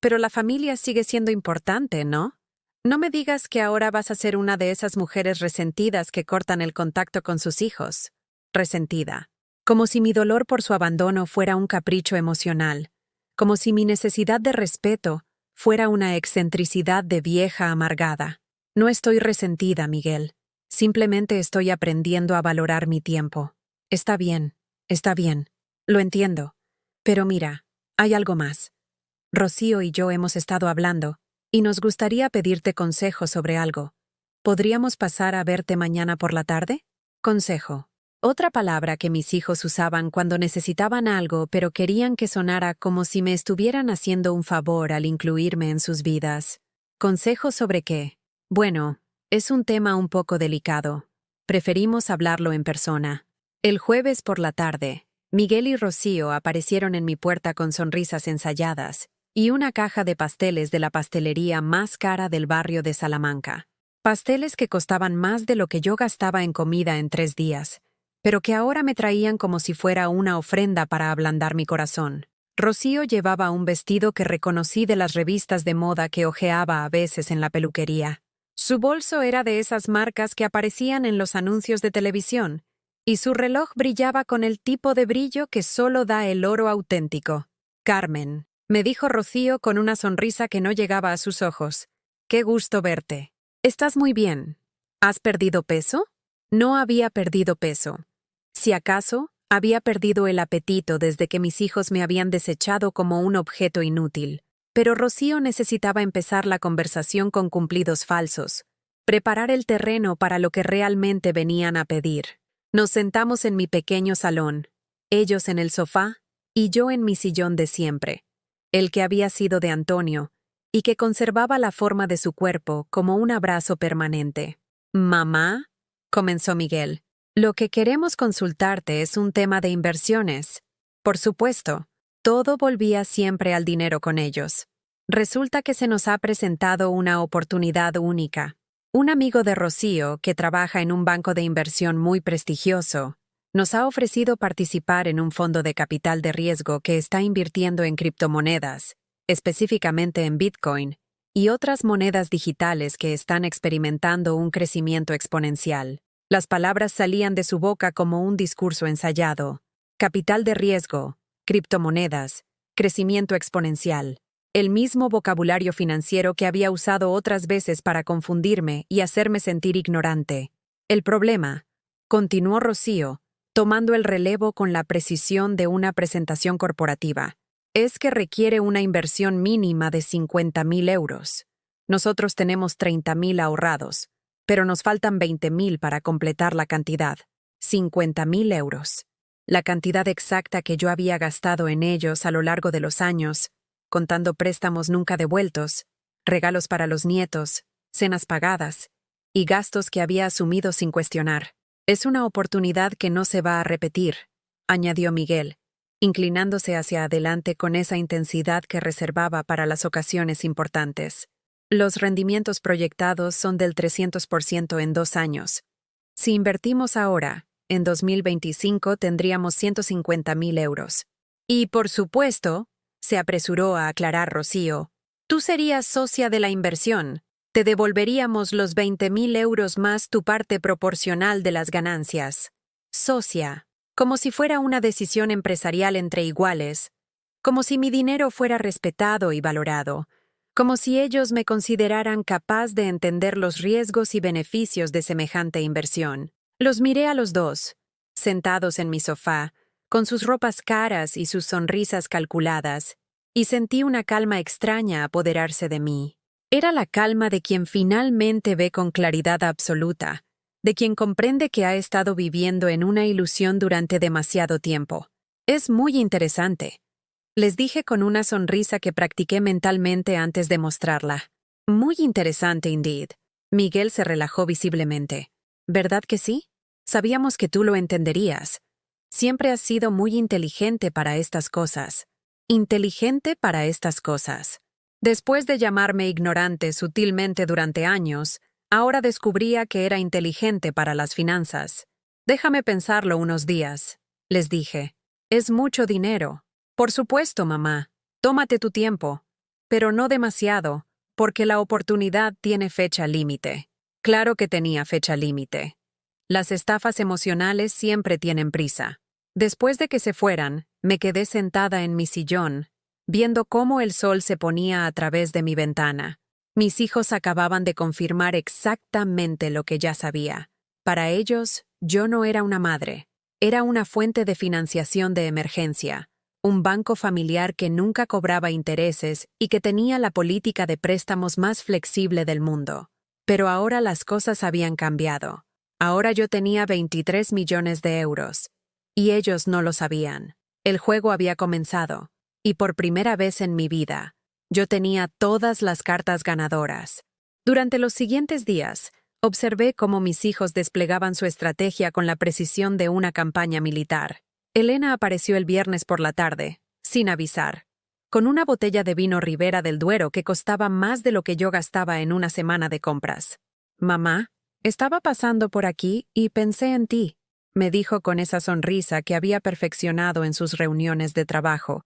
la familia sigue siendo importante, ¿no? No me digas que ahora vas a ser una de esas mujeres resentidas que cortan el contacto con sus hijos. Resentida. Como si mi dolor por su abandono fuera un capricho emocional. Como si mi necesidad de respeto fuera una excentricidad de vieja amargada. No estoy resentida, Miguel. Simplemente estoy aprendiendo a valorar mi tiempo. Está bien. Lo entiendo. Pero mira, hay algo más. Rocío y yo hemos estado hablando, y nos gustaría pedirte consejo sobre algo. ¿Podríamos pasar a verte mañana por la tarde? Consejo. Otra palabra que mis hijos usaban cuando necesitaban algo pero querían que sonara como si me estuvieran haciendo un favor al incluirme en sus vidas. ¿Consejo sobre qué? Bueno, es un tema un poco delicado. Preferimos hablarlo en persona. El jueves por la tarde, Miguel y Rocío aparecieron en mi puerta con sonrisas ensayadas y una caja de pasteles de la pastelería más cara del barrio de Salamanca. Pasteles que costaban más de lo que yo gastaba en comida en 3 días, pero que ahora me traían como si fuera una ofrenda para ablandar mi corazón. Rocío llevaba un vestido que reconocí de las revistas de moda que hojeaba a veces en la peluquería. Su bolso era de esas marcas que aparecían en los anuncios de televisión, y su reloj brillaba con el tipo de brillo que solo da el oro auténtico. «Carmen», me dijo Rocío con una sonrisa que no llegaba a sus ojos. «Qué gusto verte. ¿Estás muy bien? ¿Has perdido peso?» No había perdido peso. Si acaso, había perdido el apetito desde que mis hijos me habían desechado como un objeto inútil. Pero Rocío necesitaba empezar la conversación con cumplidos falsos, preparar el terreno para lo que realmente venían a pedir. Nos sentamos en mi pequeño salón, ellos en el sofá y yo en mi sillón de siempre, el que había sido de Antonio, y que conservaba la forma de su cuerpo como un abrazo permanente. «Mamá», comenzó Miguel, «lo que queremos consultarte es un tema de inversiones». Por supuesto, todo volvía siempre al dinero con ellos. Resulta que se nos ha presentado una oportunidad única. Un amigo de Rocío, que trabaja en un banco de inversión muy prestigioso, nos ha ofrecido participar en un fondo de capital de riesgo que está invirtiendo en criptomonedas, específicamente en Bitcoin, y otras monedas digitales que están experimentando un crecimiento exponencial. Las palabras salían de su boca como un discurso ensayado. Capital de riesgo, criptomonedas, crecimiento exponencial. El mismo vocabulario financiero que había usado otras veces para confundirme y hacerme sentir ignorante. El problema, continuó Rocío, tomando el relevo con la precisión de una presentación corporativa, es que requiere una inversión mínima de 50.000 euros. Nosotros tenemos 30.000 ahorrados, pero nos faltan 20.000 para completar la cantidad. 50.000 euros. La cantidad exacta que yo había gastado en ellos a lo largo de los años, contando préstamos nunca devueltos, regalos para los nietos, cenas pagadas y gastos que había asumido sin cuestionar. Es una oportunidad que no se va a repetir, añadió Miguel, inclinándose hacia adelante con esa intensidad que reservaba para las ocasiones importantes. Los rendimientos proyectados son del 300% en 2 años. Si invertimos ahora, en 2025 tendríamos 150.000 euros. Y por supuesto, se apresuró a aclarar Rocío, tú serías socia de la inversión. Te devolveríamos los 20.000 euros más tu parte proporcional de las ganancias. Socia, como si fuera una decisión empresarial entre iguales, como si mi dinero fuera respetado y valorado, como si ellos me consideraran capaz de entender los riesgos y beneficios de semejante inversión. Los miré a los dos, sentados en mi sofá, con sus ropas caras y sus sonrisas calculadas, y sentí una calma extraña apoderarse de mí. Era la calma de quien finalmente ve con claridad absoluta, de quien comprende que ha estado viviendo en una ilusión durante demasiado tiempo. Es muy interesante, les dije con una sonrisa que practiqué mentalmente antes de mostrarla. Muy interesante, indeed. Miguel se relajó visiblemente. ¿Verdad que sí? Sabíamos que tú lo entenderías. Siempre has sido muy inteligente para estas cosas. Inteligente para estas cosas. Después de llamarme ignorante sutilmente durante años, ahora descubría que era inteligente para las finanzas. Déjame pensarlo unos días, les dije. Es mucho dinero. Por supuesto, mamá. Tómate tu tiempo. Pero no demasiado, porque la oportunidad tiene fecha límite. Claro que tenía fecha límite. Las estafas emocionales siempre tienen prisa. Después de que se fueran, me quedé sentada en mi sillón, viendo cómo el sol se ponía a través de mi ventana. Mis hijos acababan de confirmar exactamente lo que ya sabía. Para ellos, yo no era una madre. Era una fuente de financiación de emergencia, un banco familiar que nunca cobraba intereses y que tenía la política de préstamos más flexible del mundo. Pero ahora las cosas habían cambiado. Ahora yo tenía 23 millones de euros. Y ellos no lo sabían. El juego había comenzado. Y por primera vez en mi vida, yo tenía todas las cartas ganadoras. Durante los siguientes días, observé cómo mis hijos desplegaban su estrategia con la precisión de una campaña militar. Elena apareció el viernes por la tarde, sin avisar, con una botella de vino Ribera del Duero que costaba más de lo que yo gastaba en una semana de compras. Mamá, estaba pasando por aquí y pensé en ti, me dijo con esa sonrisa que había perfeccionado en sus reuniones de trabajo,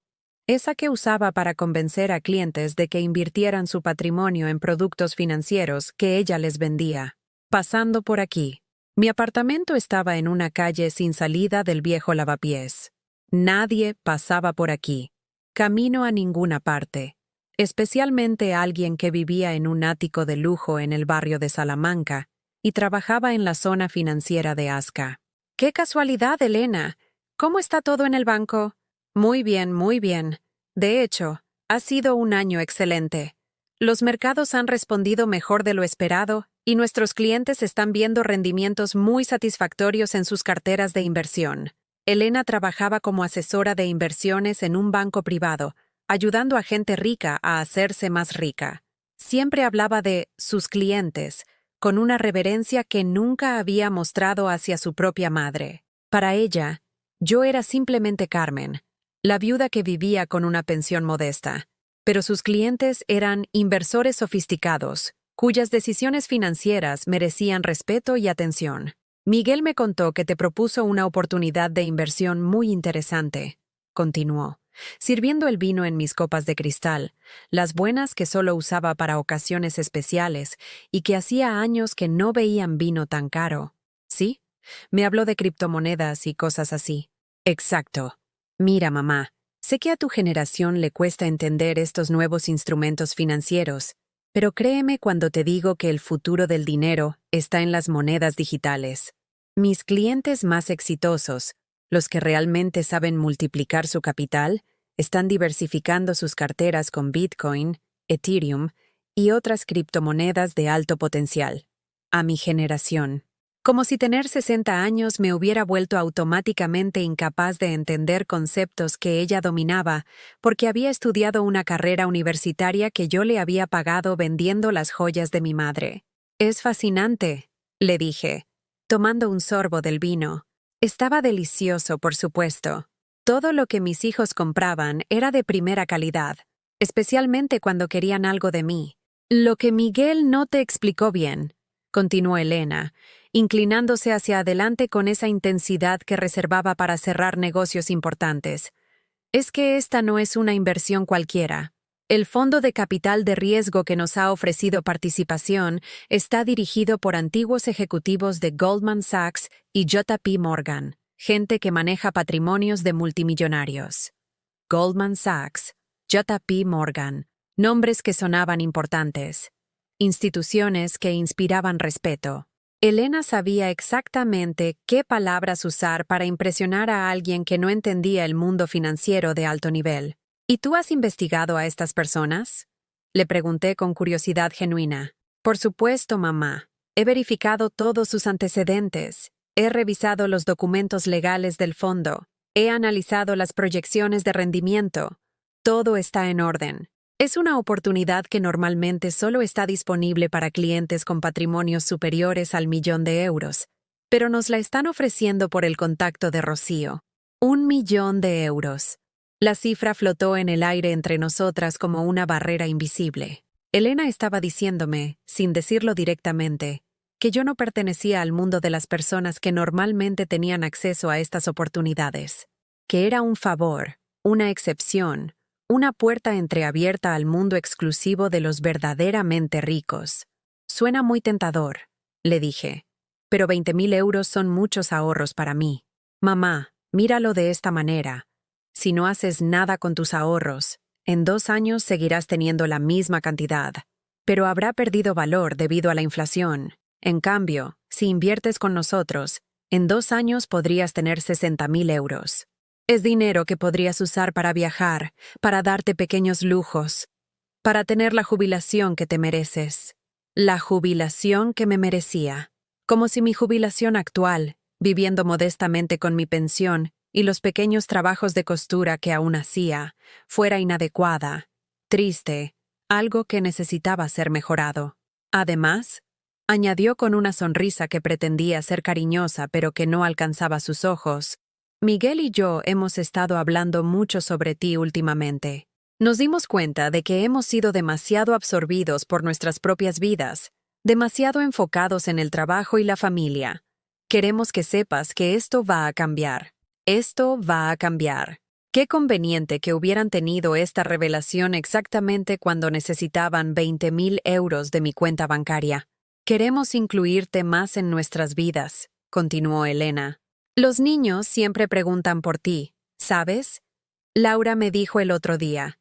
esa que usaba para convencer a clientes de que invirtieran su patrimonio en productos financieros que ella les vendía. Pasando por aquí. Mi apartamento estaba en una calle sin salida del viejo lavapiés. Nadie pasaba por aquí. Camino a ninguna parte. Especialmente alguien que vivía en un ático de lujo en el barrio de Salamanca y trabajaba en la zona financiera de Asca. ¡Qué casualidad, Elena! ¿Cómo está todo en el banco? Muy bien, muy bien. De hecho, ha sido un año excelente. Los mercados han respondido mejor de lo esperado y nuestros clientes están viendo rendimientos muy satisfactorios en sus carteras de inversión. Elena trabajaba como asesora de inversiones en un banco privado, ayudando a gente rica a hacerse más rica. Siempre hablaba de sus clientes, con una reverencia que nunca había mostrado hacia su propia madre. Para ella, yo era simplemente Carmen, la viuda que vivía con una pensión modesta. Pero sus clientes eran inversores sofisticados, cuyas decisiones financieras merecían respeto y atención. Miguel me contó que te propuso una oportunidad de inversión muy interesante, continuó, sirviendo el vino en mis copas de cristal, las buenas que solo usaba para ocasiones especiales y que hacía años que no veían vino tan caro. ¿Sí? Me habló de criptomonedas y cosas así. Exacto. Mira, mamá. Sé que a tu generación le cuesta entender estos nuevos instrumentos financieros, pero créeme cuando te digo que el futuro del dinero está en las monedas digitales. Mis clientes más exitosos, los que realmente saben multiplicar su capital, están diversificando sus carteras con Bitcoin, Ethereum y otras criptomonedas de alto potencial. A mi generación. Como si tener 60 años me hubiera vuelto automáticamente incapaz de entender conceptos que ella dominaba, porque había estudiado una carrera universitaria que yo le había pagado vendiendo las joyas de mi madre. Es fascinante, le dije, tomando un sorbo del vino. Estaba delicioso, por supuesto. Todo lo que mis hijos compraban era de primera calidad, especialmente cuando querían algo de mí. Lo que Miguel no te explicó bien, continuó Elena, inclinándose hacia adelante con esa intensidad que reservaba para cerrar negocios importantes. Es que esta no es una inversión cualquiera. El fondo de capital de riesgo que nos ha ofrecido participación está dirigido por antiguos ejecutivos de Goldman Sachs y JP Morgan, gente que maneja patrimonios de multimillonarios. Goldman Sachs, JP Morgan, nombres que sonaban importantes. Instituciones que inspiraban respeto. Elena sabía exactamente qué palabras usar para impresionar a alguien que no entendía el mundo financiero de alto nivel. ¿Y tú has investigado a estas personas? Le pregunté con curiosidad genuina. Por supuesto, mamá. He verificado todos sus antecedentes. He revisado los documentos legales del fondo. He analizado las proyecciones de rendimiento. Todo está en orden. Es una oportunidad que normalmente solo está disponible para clientes con patrimonios superiores al €1.000.000, pero nos la están ofreciendo por el contacto de Rocío. €1.000.000. La cifra flotó en el aire entre nosotras como una barrera invisible. Elena estaba diciéndome, sin decirlo directamente, que yo no pertenecía al mundo de las personas que normalmente tenían acceso a estas oportunidades, que era un favor, una excepción, una puerta entreabierta al mundo exclusivo de los verdaderamente ricos. Suena muy tentador, le dije, pero 20.000 euros son muchos ahorros para mí. Mamá, míralo de esta manera. Si no haces nada con tus ahorros, en 2 años seguirás teniendo la misma cantidad, pero habrá perdido valor debido a la inflación. En cambio, si inviertes con nosotros, en 2 años podrías tener 60.000 euros. Es dinero que podrías usar para viajar, para darte pequeños lujos, para tener la jubilación que te mereces. La jubilación que me merecía. Como si mi jubilación actual, viviendo modestamente con mi pensión y los pequeños trabajos de costura que aún hacía, fuera inadecuada, triste, algo que necesitaba ser mejorado. Además, añadió con una sonrisa que pretendía ser cariñosa pero que no alcanzaba sus ojos, Miguel y yo hemos estado hablando mucho sobre ti últimamente. Nos dimos cuenta de que hemos sido demasiado absorbidos por nuestras propias vidas, demasiado enfocados en el trabajo y la familia. Queremos que sepas que esto va a cambiar. Esto va a cambiar. Qué conveniente que hubieran tenido esta revelación exactamente cuando necesitaban 20.000 euros de mi cuenta bancaria. Queremos incluirte más en nuestras vidas, continuó Elena. Los niños siempre preguntan por ti, ¿sabes? Laura me dijo el otro día,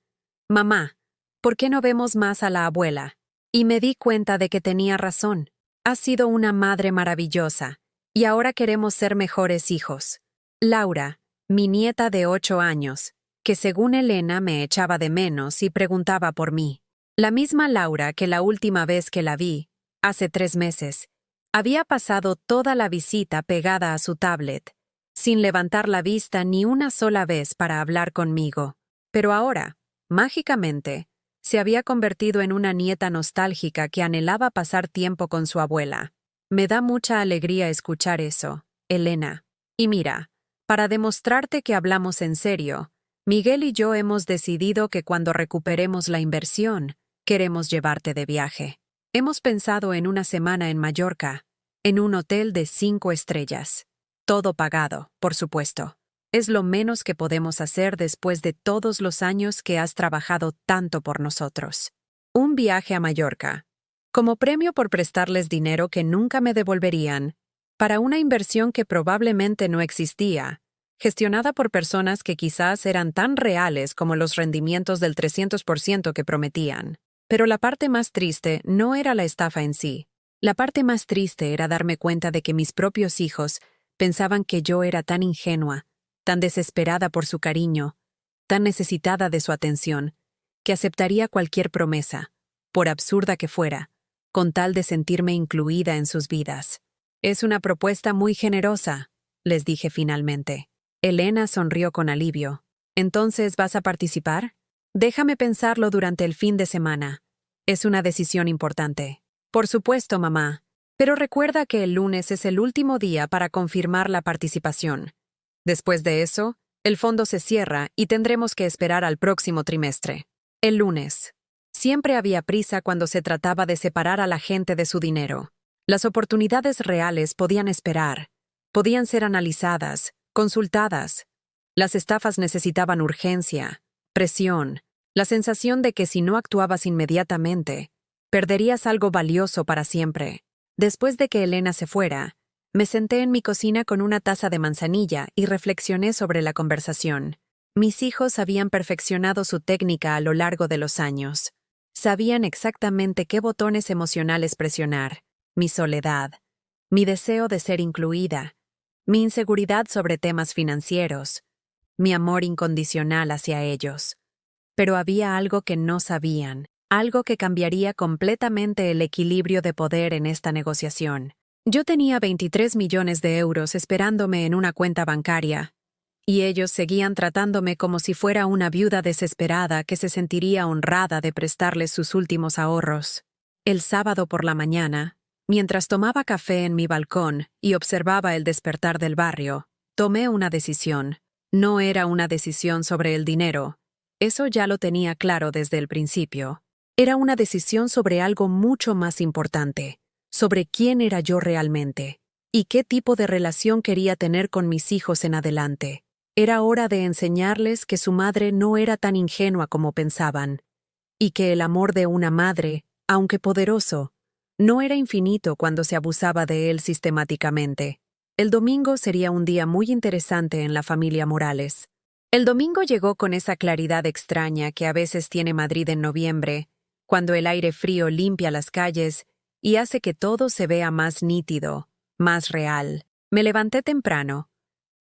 mamá, ¿por qué no vemos más a la abuela? Y me di cuenta de que tenía razón. Has sido una madre maravillosa, y ahora queremos ser mejores hijos. Laura, mi nieta de 8 años, que según Elena me echaba de menos y preguntaba por mí. La misma Laura que la última vez que la vi, hace 3 meses, había pasado toda la visita pegada a su tablet, sin levantar la vista ni una sola vez para hablar conmigo. Pero ahora, mágicamente, se había convertido en una nieta nostálgica que anhelaba pasar tiempo con su abuela. Me da mucha alegría escuchar eso, Elena. Y mira, para demostrarte que hablamos en serio, Miguel y yo hemos decidido que cuando recuperemos la inversión, queremos llevarte de viaje. Hemos pensado en una semana en Mallorca, en un hotel de 5 estrellas. Todo pagado, por supuesto. Es lo menos que podemos hacer después de todos los años que has trabajado tanto por nosotros. Un viaje a Mallorca. Como premio por prestarles dinero que nunca me devolverían, para una inversión que probablemente no existía, gestionada por personas que quizás eran tan reales como los rendimientos del 300% que prometían. Pero la parte más triste no era la estafa en sí. La parte más triste era darme cuenta de que mis propios hijos pensaban que yo era tan ingenua, tan desesperada por su cariño, tan necesitada de su atención, que aceptaría cualquier promesa, por absurda que fuera, con tal de sentirme incluida en sus vidas. Es una propuesta muy generosa, les dije finalmente. Elena sonrió con alivio. ¿Entonces vas a participar? Déjame pensarlo durante el fin de semana. Es una decisión importante. Por supuesto, mamá. Pero recuerda que el lunes es el último día para confirmar la participación. Después de eso, el fondo se cierra y tendremos que esperar al próximo trimestre. El lunes. Siempre había prisa cuando se trataba de separar a la gente de su dinero. Las oportunidades reales podían esperar. Podían ser analizadas, consultadas. Las estafas necesitaban urgencia, presión, la sensación de que si no actuabas inmediatamente, perderías algo valioso para siempre. Después de que Elena se fuera, me senté en mi cocina con una taza de manzanilla y reflexioné sobre la conversación. Mis hijos habían perfeccionado su técnica a lo largo de los años. Sabían exactamente qué botones emocionales presionar: mi soledad, mi deseo de ser incluida, mi inseguridad sobre temas financieros, mi amor incondicional hacia ellos. Pero había algo que no sabían, algo que cambiaría completamente el equilibrio de poder en esta negociación. Yo tenía 23 millones de euros esperándome en una cuenta bancaria, y ellos seguían tratándome como si fuera una viuda desesperada que se sentiría honrada de prestarles sus últimos ahorros. El sábado por la mañana, mientras tomaba café en mi balcón y observaba el despertar del barrio, tomé una decisión. No era una decisión sobre el dinero. Eso ya lo tenía claro desde el principio. Era una decisión sobre algo mucho más importante, sobre quién era yo realmente y qué tipo de relación quería tener con mis hijos en adelante. Era hora de enseñarles que su madre no era tan ingenua como pensaban, y que el amor de una madre, aunque poderoso, no era infinito cuando se abusaba de él sistemáticamente. El domingo sería un día muy interesante en la familia Morales. El domingo llegó con esa claridad extraña que a veces tiene Madrid en noviembre, cuando el aire frío limpia las calles y hace que todo se vea más nítido, más real. Me levanté temprano.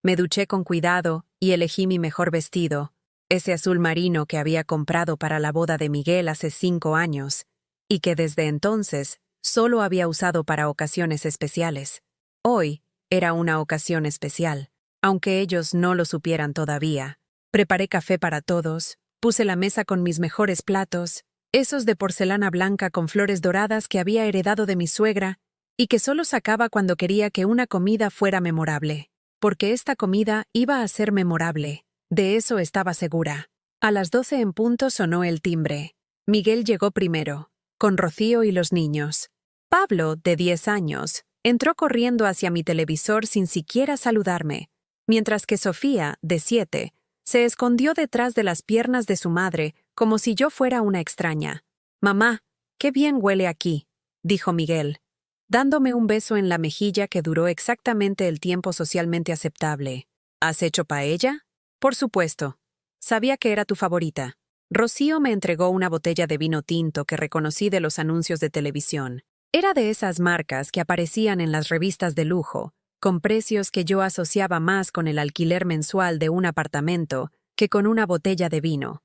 Me duché con cuidado y elegí mi mejor vestido, ese azul marino que había comprado para la boda de Miguel hace 5 años, y que desde entonces solo había usado para ocasiones especiales. Hoy era una ocasión especial, aunque ellos no lo supieran todavía. Preparé café para todos, puse la mesa con mis mejores platos, esos de porcelana blanca con flores doradas que había heredado de mi suegra y que solo sacaba cuando quería que una comida fuera memorable. Porque esta comida iba a ser memorable, de eso estaba segura. A las 12 en punto sonó el timbre. Miguel llegó primero, con Rocío y los niños. Pablo, de 10 años, entró corriendo hacia mi televisor sin siquiera saludarme, mientras que Sofía, de 7, se escondió detrás de las piernas de su madre como si yo fuera una extraña. «Mamá, qué bien huele aquí», dijo Miguel, dándome un beso en la mejilla que duró exactamente el tiempo socialmente aceptable. «¿Has hecho paella?» «Por supuesto. Sabía que era tu favorita». Rocío me entregó una botella de vino tinto que reconocí de los anuncios de televisión. Era de esas marcas que aparecían en las revistas de lujo, con precios que yo asociaba más con el alquiler mensual de un apartamento que con una botella de vino.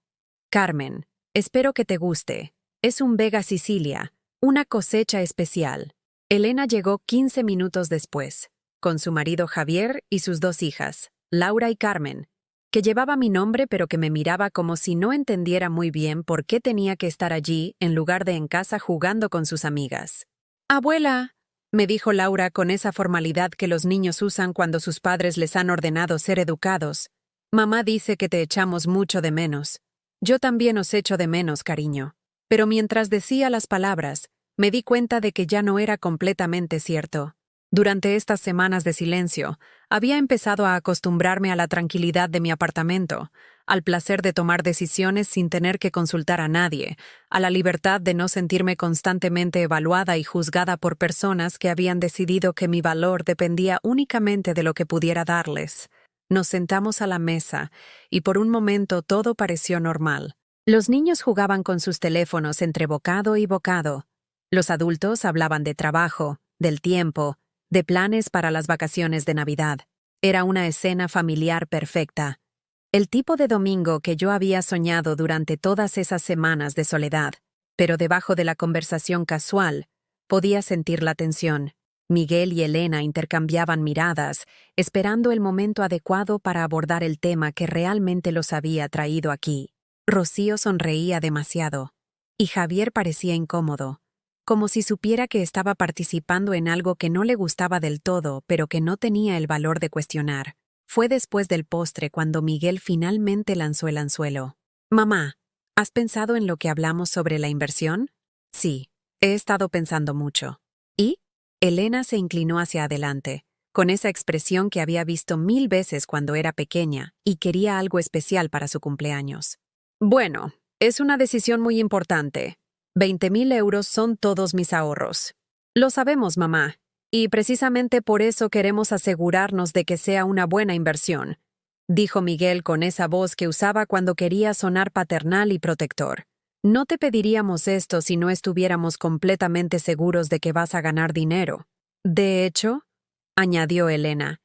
«Carmen, espero que te guste. Es un Vega Sicilia, una cosecha especial». Elena llegó 15 minutos después, con su marido Javier y sus 2 hijas, Laura y Carmen, que llevaba mi nombre pero que me miraba como si no entendiera muy bien por qué tenía que estar allí en lugar de en casa jugando con sus amigas. «Abuela», me dijo Laura con esa formalidad que los niños usan cuando sus padres les han ordenado ser educados. «Mamá dice que te echamos mucho de menos». «Yo también os echo de menos, cariño». Pero mientras decía las palabras, me di cuenta de que ya no era completamente cierto. Durante estas semanas de silencio, había empezado a acostumbrarme a la tranquilidad de mi apartamento, al placer de tomar decisiones sin tener que consultar a nadie, a la libertad de no sentirme constantemente evaluada y juzgada por personas que habían decidido que mi valor dependía únicamente de lo que pudiera darles. Nos sentamos a la mesa, y por un momento todo pareció normal. Los niños jugaban con sus teléfonos entre bocado y bocado. Los adultos hablaban de trabajo, del tiempo, de planes para las vacaciones de Navidad. Era una escena familiar perfecta. El tipo de domingo que yo había soñado durante todas esas semanas de soledad. Pero debajo de la conversación casual, podía sentir la tensión. Miguel y Elena intercambiaban miradas, esperando el momento adecuado para abordar el tema que realmente los había traído aquí. Rocío sonreía demasiado, y Javier parecía incómodo, como si supiera que estaba participando en algo que no le gustaba del todo, pero que no tenía el valor de cuestionar. Fue después del postre cuando Miguel finalmente lanzó el anzuelo. «Mamá, ¿has pensado en lo que hablamos sobre la inversión?» «Sí, he estado pensando mucho». «¿Y?» Elena se inclinó hacia adelante, con esa expresión que había visto 1000 veces cuando era pequeña y quería algo especial para su cumpleaños. Bueno, es una decisión muy importante. 20.000 euros son todos mis ahorros. Lo sabemos, mamá, y precisamente por eso queremos asegurarnos de que sea una buena inversión, dijo Miguel con esa voz que usaba cuando quería sonar paternal y protector. No te pediríamos esto si no estuviéramos completamente seguros de que vas a ganar dinero. De hecho, añadió Elena,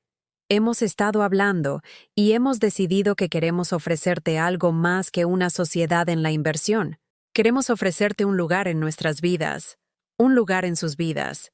hemos estado hablando y hemos decidido que queremos ofrecerte algo más que una sociedad en la inversión. Queremos ofrecerte un lugar en nuestras vidas, un lugar en sus vidas,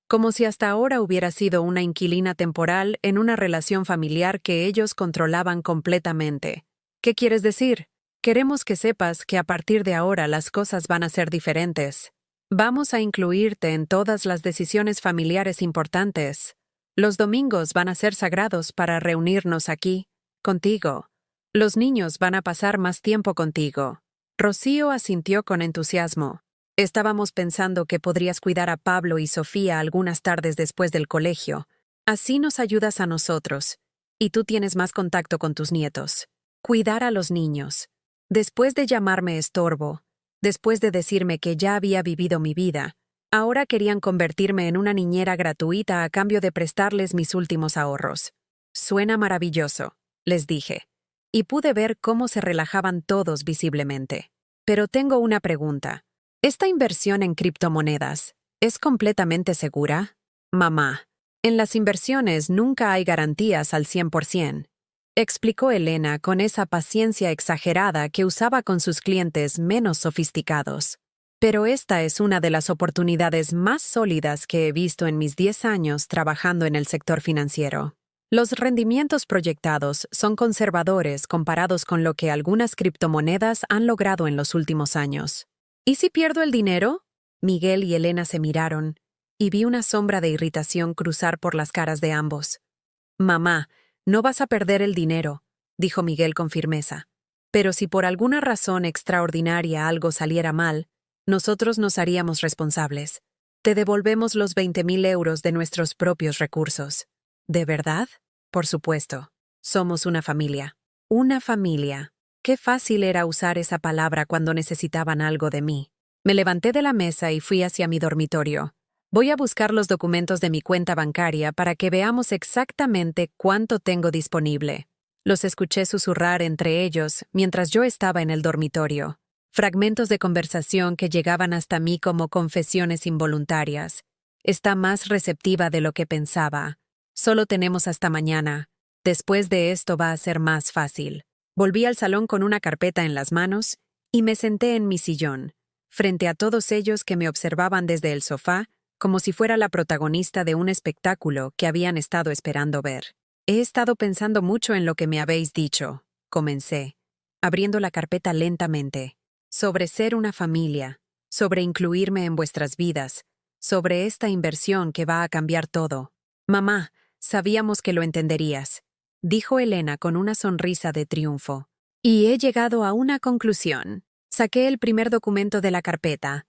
como si hasta ahora hubiera sido una inquilina temporal en una relación familiar que ellos controlaban completamente. ¿Qué quieres decir? Queremos que sepas que a partir de ahora las cosas van a ser diferentes. Vamos a incluirte en todas las decisiones familiares importantes. Los domingos van a ser sagrados para reunirnos aquí, contigo. Los niños van a pasar más tiempo contigo. Rocío asintió con entusiasmo. Estábamos pensando que podrías cuidar a Pablo y Sofía algunas tardes después del colegio. Así nos ayudas a nosotros. Y tú tienes más contacto con tus nietos. Cuidar a los niños. Después de llamarme estorbo, después de decirme que ya había vivido mi vida, ahora querían convertirme en una niñera gratuita a cambio de prestarles mis últimos ahorros. Suena maravilloso, les dije. Y pude ver cómo se relajaban todos visiblemente. Pero tengo una pregunta. ¿Esta inversión en criptomonedas es completamente segura? Mamá, en las inversiones nunca hay garantías al 100%, explicó Elena con esa paciencia exagerada que usaba con sus clientes menos sofisticados. Pero esta es una de las oportunidades más sólidas que he visto en mis 10 años trabajando en el sector financiero. Los rendimientos proyectados son conservadores comparados con lo que algunas criptomonedas han logrado en los últimos años. ¿Y si pierdo el dinero? Miguel y Elena se miraron, y vi una sombra de irritación cruzar por las caras de ambos. Mamá, no vas a perder el dinero, dijo Miguel con firmeza. Pero si por alguna razón extraordinaria algo saliera mal, nosotros nos haríamos responsables. Te devolvemos los 20.000 euros de nuestros propios recursos. ¿De verdad? Por supuesto. Somos una familia. Una familia. Qué fácil era usar esa palabra cuando necesitaban algo de mí. Me levanté de la mesa y fui hacia mi dormitorio. Voy a buscar los documentos de mi cuenta bancaria para que veamos exactamente cuánto tengo disponible. Los escuché susurrar entre ellos mientras yo estaba en el dormitorio. Fragmentos de conversación que llegaban hasta mí como confesiones involuntarias. Está más receptiva de lo que pensaba. Solo tenemos hasta mañana. Después de esto va a ser más fácil. Volví al salón con una carpeta en las manos y me senté en mi sillón, frente a todos ellos que me observaban desde el sofá, como si fuera la protagonista de un espectáculo que habían estado esperando ver. He estado pensando mucho en lo que me habéis dicho, comencé, abriendo la carpeta lentamente, sobre ser una familia, sobre incluirme en vuestras vidas, sobre esta inversión que va a cambiar todo. Mamá, sabíamos que lo entenderías, dijo Elena con una sonrisa de triunfo. Y he llegado a una conclusión. Saqué el primer documento de la carpeta.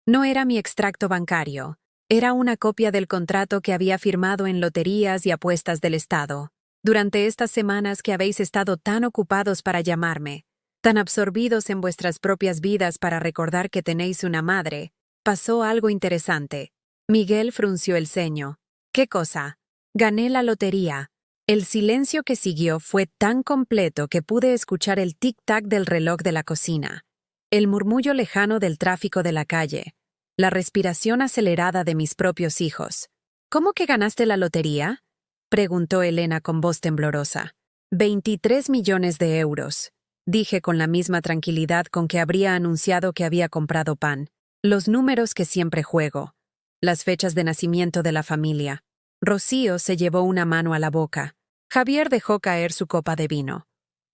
No era mi extracto bancario. Era una copia del contrato que había firmado en Loterías y Apuestas del Estado. Durante estas semanas que habéis estado tan ocupados para llamarme, tan absorbidos en vuestras propias vidas para recordar que tenéis una madre, pasó algo interesante. Miguel frunció el ceño. ¿Qué cosa? Gané la lotería. El silencio que siguió fue tan completo que pude escuchar el tic-tac del reloj de la cocina, el murmullo lejano del tráfico de la calle, la respiración acelerada de mis propios hijos. ¿Cómo que ganaste la lotería?, preguntó Elena con voz temblorosa. 23 millones de euros, dije con la misma tranquilidad con que habría anunciado que había comprado pan. Los números que siempre juego, las fechas de nacimiento de la familia. Rocío se llevó una mano a la boca. Javier dejó caer su copa de vino.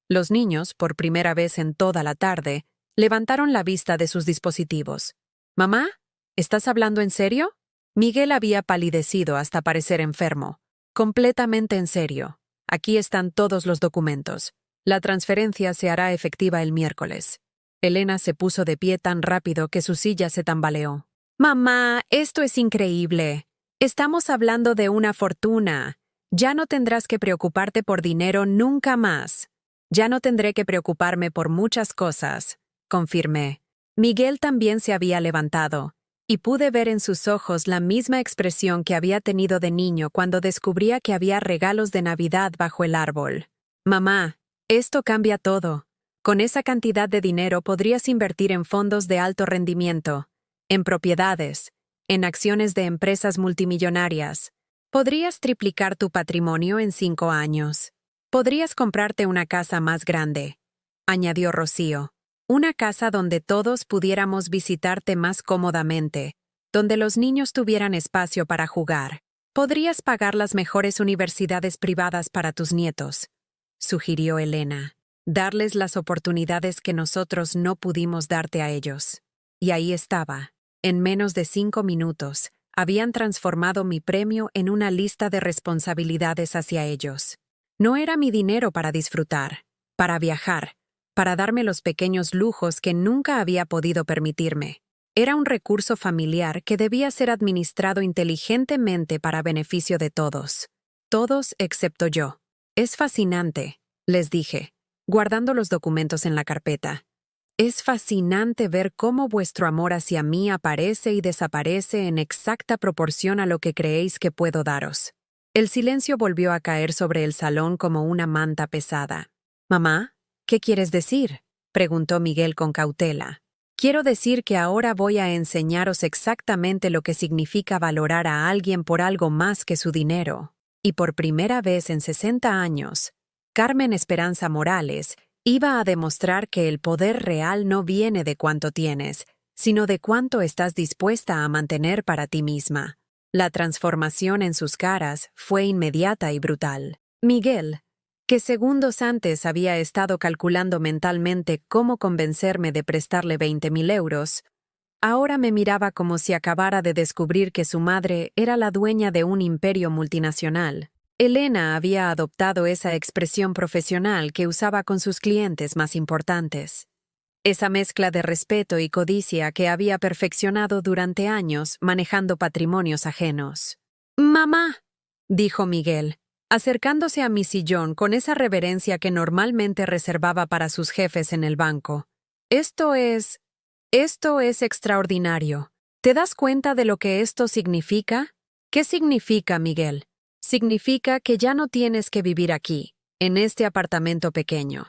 Los niños, por primera vez en toda la tarde, levantaron la vista de sus dispositivos. «¿Mamá? ¿Estás hablando en serio?» Miguel había palidecido hasta parecer enfermo. «Completamente en serio. Aquí están todos los documentos. La transferencia se hará efectiva el miércoles». Elena se puso de pie tan rápido que su silla se tambaleó. «Mamá, esto es increíble. Estamos hablando de una fortuna. Ya no tendrás que preocuparte por dinero nunca más. Ya no tendré que preocuparme por muchas cosas, confirmé. Miguel también se había levantado, y pude ver en sus ojos la misma expresión que había tenido de niño cuando descubría que había regalos de Navidad bajo el árbol. Mamá, esto cambia todo. Con esa cantidad de dinero podrías invertir en fondos de alto rendimiento, en propiedades, en acciones de empresas multimillonarias. Podrías triplicar tu patrimonio en 5 años. Podrías comprarte una casa más grande, añadió Rocío. Una casa donde todos pudiéramos visitarte más cómodamente, donde los niños tuvieran espacio para jugar. Podrías pagar las mejores universidades privadas para tus nietos, sugirió Elena. Darles las oportunidades que nosotros no pudimos darte a ellos. Y ahí estaba. En menos de 5 minutos, habían transformado mi premio en una lista de responsabilidades hacia ellos. No era mi dinero para disfrutar, para viajar, para darme los pequeños lujos que nunca había podido permitirme. Era un recurso familiar que debía ser administrado inteligentemente para beneficio de todos. Todos excepto yo. Es fascinante, les dije, guardando los documentos en la carpeta. Es fascinante ver cómo vuestro amor hacia mí aparece y desaparece en exacta proporción a lo que creéis que puedo daros. El silencio volvió a caer sobre el salón como una manta pesada. «Mamá, ¿qué quieres decir?», preguntó Miguel con cautela. «Quiero decir que ahora voy a enseñaros exactamente lo que significa valorar a alguien por algo más que su dinero». Y por primera vez en 60 años, Carmen Esperanza Morales iba a demostrar que el poder real no viene de cuánto tienes, sino de cuánto estás dispuesta a mantener para ti misma. La transformación en sus caras fue inmediata y brutal. Miguel, que segundos antes había estado calculando mentalmente cómo convencerme de prestarle 20.000 euros, ahora me miraba como si acabara de descubrir que su madre era la dueña de un imperio multinacional. Elena había adoptado esa expresión profesional que usaba con sus clientes más importantes. Esa mezcla de respeto y codicia que había perfeccionado durante años manejando patrimonios ajenos. «Mamá», dijo Miguel, acercándose a mi sillón con esa reverencia que normalmente reservaba para sus jefes en el banco. Esto es extraordinario. ¿Te das cuenta de lo que esto significa?» «¿Qué significa, Miguel?» «Significa que ya no tienes que vivir aquí, en este apartamento pequeño.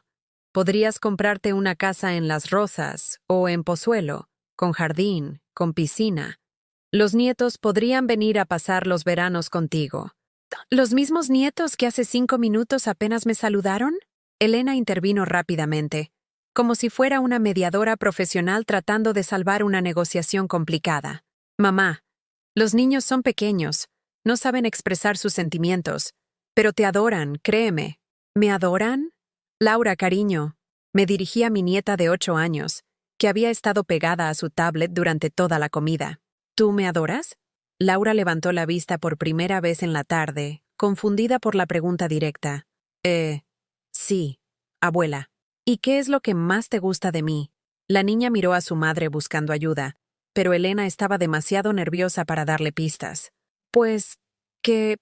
Podrías comprarte una casa en Las Rozas o en Pozuelo, con jardín, con piscina. Los nietos podrían venir a pasar los veranos contigo». «¿Los mismos nietos que hace 5 minutos apenas me saludaron?» Elena intervino rápidamente, como si fuera una mediadora profesional tratando de salvar una negociación complicada. «Mamá, los niños son pequeños, no saben expresar sus sentimientos, pero te adoran, créeme». «¿Me adoran?» «Laura, cariño», me dirigí a mi nieta de 8 años, que había estado pegada a su tablet durante toda la comida. «¿Tú me adoras?» Laura levantó la vista por primera vez en la tarde, confundida por la pregunta directa. Sí, abuela». «¿Y qué es lo que más te gusta de mí?» La niña miró a su madre buscando ayuda, pero Elena estaba demasiado nerviosa para darle pistas. «Pues, que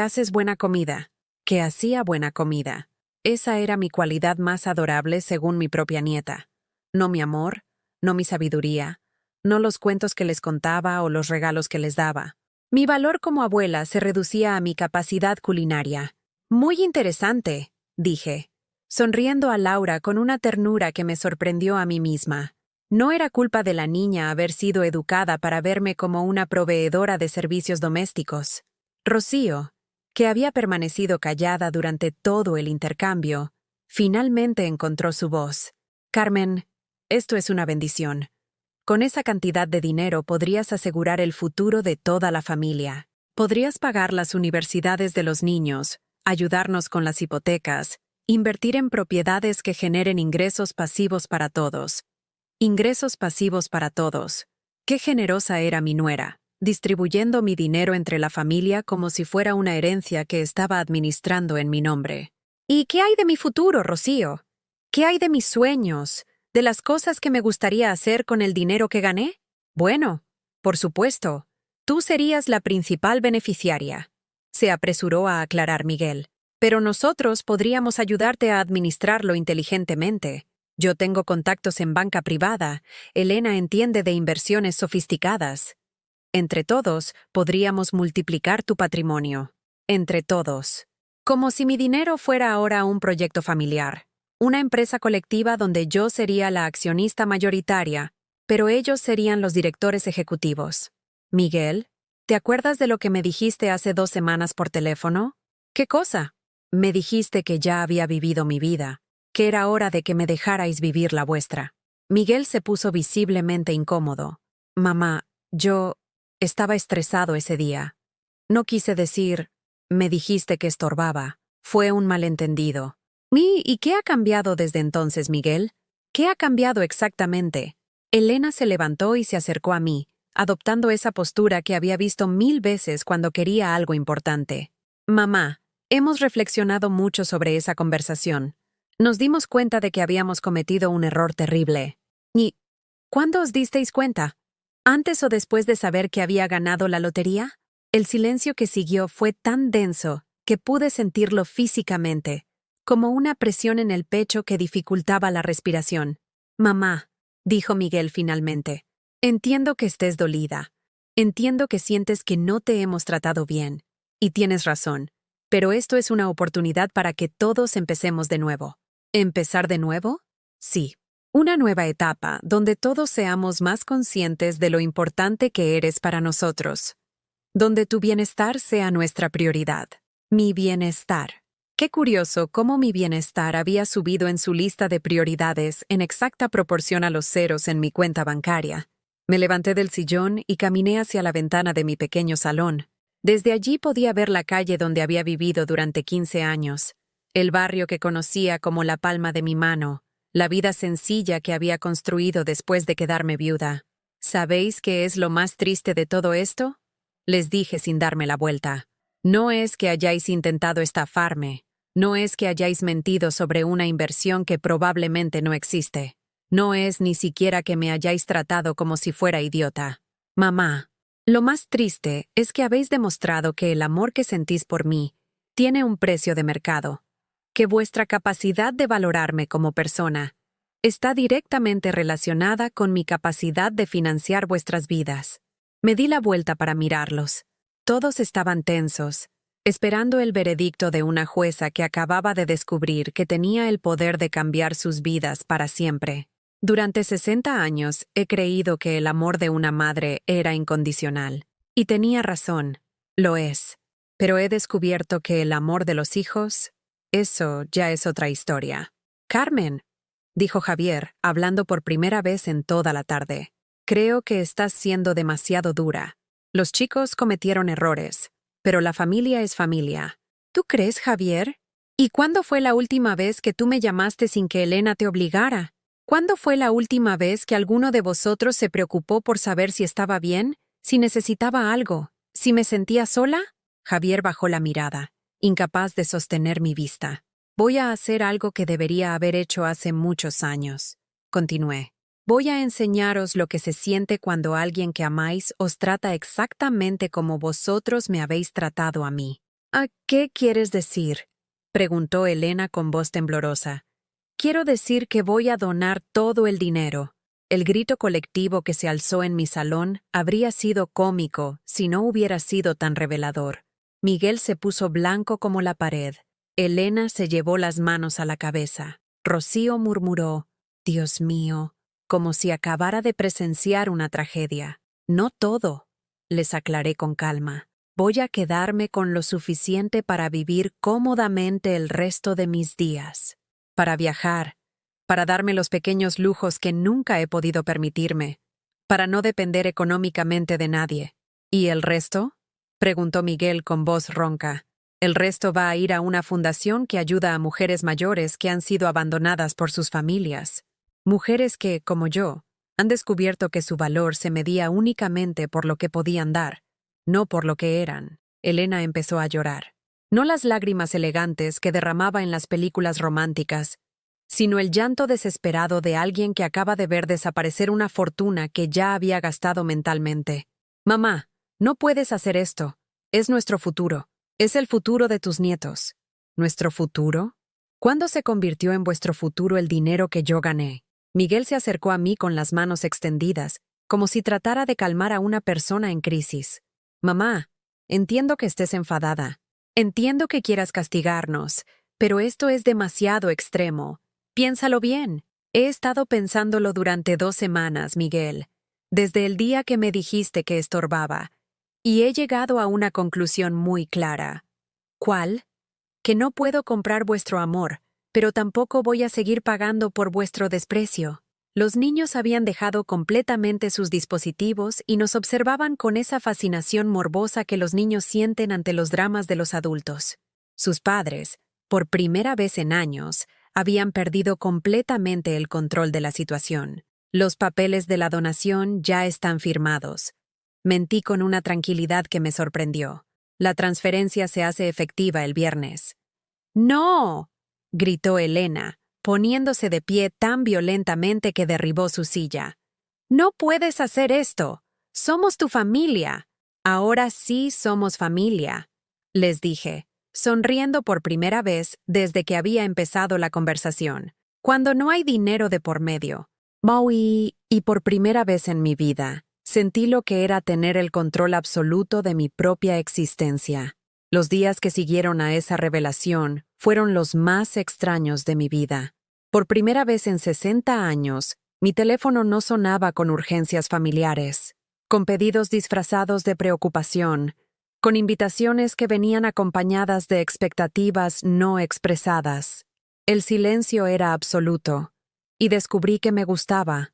haces buena comida, que hacía buena comida. Esa era mi cualidad más adorable según mi propia nieta. No mi amor, no mi sabiduría, no los cuentos que les contaba o los regalos que les daba. Mi valor como abuela se reducía a mi capacidad culinaria». «Muy interesante», dije, sonriendo a Laura con una ternura que me sorprendió a mí misma. No era culpa de la niña haber sido educada para verme como una proveedora de servicios domésticos. Rocío, que había permanecido callada durante todo el intercambio, finalmente encontró su voz. «Carmen, esto es una bendición. Con esa cantidad de dinero podrías asegurar el futuro de toda la familia. Podrías pagar las universidades de los niños, ayudarnos con las hipotecas, invertir en propiedades que generen ingresos pasivos para todos». Ingresos pasivos para todos. Qué generosa era mi nuera, distribuyendo mi dinero entre la familia como si fuera una herencia que estaba administrando en mi nombre. «¿Y qué hay de mi futuro, Rocío? ¿Qué hay de mis sueños, de las cosas que me gustaría hacer con el dinero que gané?» «Bueno, por supuesto, tú serías la principal beneficiaria. se apresuró a aclarar Miguel. Pero nosotros podríamos ayudarte a administrarlo inteligentemente. Yo tengo contactos en banca privada. Elena entiende de inversiones sofisticadas. Entre todos, podríamos multiplicar tu patrimonio. Entre todos. Como si mi dinero fuera ahora un proyecto familiar. Una empresa colectiva donde yo sería la accionista mayoritaria, pero ellos serían los directores ejecutivos. Miguel, ¿te acuerdas de lo que me dijiste hace 2 semanas por teléfono? ¿Qué cosa? Me dijiste que ya había vivido mi vida, que era hora de que me dejarais vivir la vuestra. Miguel se puso visiblemente incómodo. Mamá, yo estaba estresado ese día. No quise decir, me dijiste que estorbaba. Fue un malentendido. ¿Y qué ha cambiado desde entonces, Miguel? ¿Qué ha cambiado exactamente? Elena se levantó y se acercó a mí, adoptando esa postura que había visto 1000 veces cuando quería algo importante. Mamá, hemos reflexionado mucho sobre esa conversación. Nos dimos cuenta de que habíamos cometido un error terrible. ¿Y cuándo os disteis cuenta? ¿Antes o después de saber que había ganado la lotería? El silencio que siguió fue tan denso que pude sentirlo físicamente, como una presión en el pecho que dificultaba la respiración. Mamá, dijo Miguel finalmente, entiendo que estés dolida. Entiendo que sientes que no te hemos tratado bien. Y tienes razón. Pero esto es una oportunidad para que todos empecemos de nuevo. ¿Empezar de nuevo? Sí. Una nueva etapa donde todos seamos más conscientes de lo importante que eres para nosotros. Donde tu bienestar sea nuestra prioridad. Mi bienestar. Qué curioso cómo mi bienestar había subido en su lista de prioridades en exacta proporción a los ceros en mi cuenta bancaria. Me levanté del sillón y caminé hacia la ventana de mi pequeño salón. Desde allí podía ver la calle donde había vivido durante 15 años, el barrio que conocía como la palma de mi mano, la vida sencilla que había construido después de quedarme viuda. ¿Sabéis qué es lo más triste de todo esto? Les dije sin darme la vuelta. No es que hayáis intentado estafarme. No es que hayáis mentido sobre una inversión que probablemente no existe. No es ni siquiera que me hayáis tratado como si fuera idiota. Mamá, lo más triste es que habéis demostrado que el amor que sentís por mí tiene un precio de mercado, que vuestra capacidad de valorarme como persona está directamente relacionada con mi capacidad de financiar vuestras vidas. Me di la vuelta para mirarlos. Todos estaban tensos, esperando el veredicto de una jueza que acababa de descubrir que tenía el poder de cambiar sus vidas para siempre. Durante 60 años he creído que el amor de una madre era incondicional. Y tenía razón, lo es. Pero he descubierto que el amor de los hijos, eso ya es otra historia. Carmen, dijo Javier, hablando por primera vez en toda la tarde. Creo que estás siendo demasiado dura. Los chicos cometieron errores, pero la familia es familia. ¿Tú crees, Javier? ¿Y cuándo fue la última vez que tú me llamaste sin que Elena te obligara? ¿Cuándo fue la última vez que alguno de vosotros se preocupó por saber si estaba bien, si necesitaba algo, si me sentía sola? Javier bajó la mirada, incapaz de sostener mi vista. Voy a hacer algo que debería haber hecho hace muchos años. Continué. Voy a enseñaros lo que se siente cuando alguien que amáis os trata exactamente como vosotros me habéis tratado a mí. ¿A qué quieres decir? Preguntó Elena con voz temblorosa. Quiero decir que voy a donar todo el dinero. El grito colectivo que se alzó en mi salón habría sido cómico si no hubiera sido tan revelador. Miguel se puso blanco como la pared. Elena se llevó las manos a la cabeza. Rocío murmuró, «Dios mío», como si acabara de presenciar una tragedia. No todo, les aclaré con calma. Voy a quedarme con lo suficiente para vivir cómodamente el resto de mis días. Para viajar, para darme los pequeños lujos que nunca he podido permitirme, para no depender económicamente de nadie. ¿Y el resto?, preguntó Miguel con voz ronca. El resto va a ir a una fundación que ayuda a mujeres mayores que han sido abandonadas por sus familias. Mujeres que, como yo, han descubierto que su valor se medía únicamente por lo que podían dar, no por lo que eran. Elena empezó a llorar. No las lágrimas elegantes que derramaba en las películas románticas, sino el llanto desesperado de alguien que acaba de ver desaparecer una fortuna que ya había gastado mentalmente. «Mamá, no puedes hacer esto. Es nuestro futuro. Es el futuro de tus nietos. ¿Nuestro futuro? ¿Cuándo se convirtió en vuestro futuro el dinero que yo gané? Miguel se acercó a mí con las manos extendidas, como si tratara de calmar a una persona en crisis. Mamá, entiendo que estés enfadada. Entiendo que quieras castigarnos, pero esto es demasiado extremo. Piénsalo bien. He estado pensándolo durante 2 semanas, Miguel, desde el día que me dijiste que estorbaba, y he llegado a una conclusión muy clara. ¿Cuál? Que no puedo comprar vuestro amor, pero tampoco voy a seguir pagando por vuestro desprecio. Los niños habían dejado completamente sus dispositivos y nos observaban con esa fascinación morbosa que los niños sienten ante los dramas de los adultos. Sus padres, por primera vez en años, habían perdido completamente el control de la situación. Los papeles de la donación ya están firmados. Mentí con una tranquilidad que me sorprendió. La transferencia se hace efectiva el viernes. ¡No!, gritó Elena, poniéndose de pie tan violentamente que derribó su silla. «No puedes hacer esto. Somos tu familia». «Ahora sí somos familia», les dije, sonriendo por primera vez desde que había empezado la conversación. Cuando no hay dinero de por medio. Maui, y por primera vez en mi vida, sentí lo que era tener el control absoluto de mi propia existencia. Los días que siguieron a esa revelación fueron los más extraños de mi vida. Por primera vez en 60 años, mi teléfono no sonaba con urgencias familiares, con pedidos disfrazados de preocupación, con invitaciones que venían acompañadas de expectativas no expresadas. El silencio era absoluto, y descubrí que me gustaba.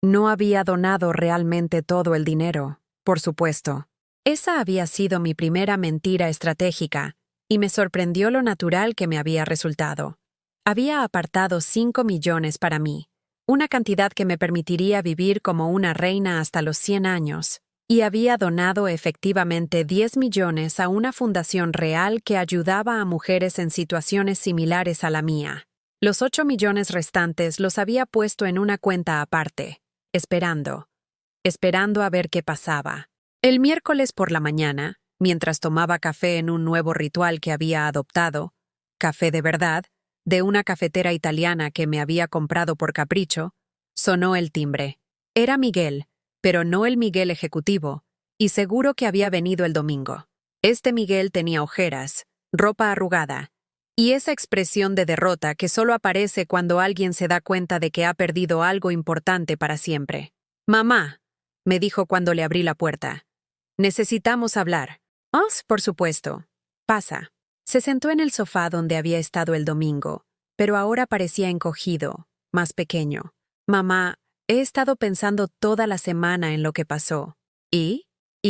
No había donado realmente todo el dinero, por supuesto. Esa había sido mi primera mentira estratégica, y me sorprendió lo natural que me había resultado. Había apartado 5 millones para mí, una cantidad que me permitiría vivir como una reina hasta los 100 años, y había donado efectivamente 10 millones a una fundación real que ayudaba a mujeres en situaciones similares a la mía. Los 8 millones restantes los había puesto en una cuenta aparte, esperando a ver qué pasaba. El miércoles por la mañana, mientras tomaba café en un nuevo ritual que había adoptado, café de verdad, de una cafetera italiana que me había comprado por capricho, sonó el timbre. Era Miguel, pero no el Miguel ejecutivo, y seguro que había venido el domingo. Este Miguel tenía ojeras, ropa arrugada, y esa expresión de derrota que solo aparece cuando alguien se da cuenta de que ha perdido algo importante para siempre. «Mamá», me dijo cuando le abrí la puerta. «Necesitamos hablar». «Oh, por supuesto. Pasa». Se sentó en el sofá donde había estado el domingo, pero ahora parecía encogido, más pequeño. «Mamá, he estado pensando toda la semana en lo que pasó. Y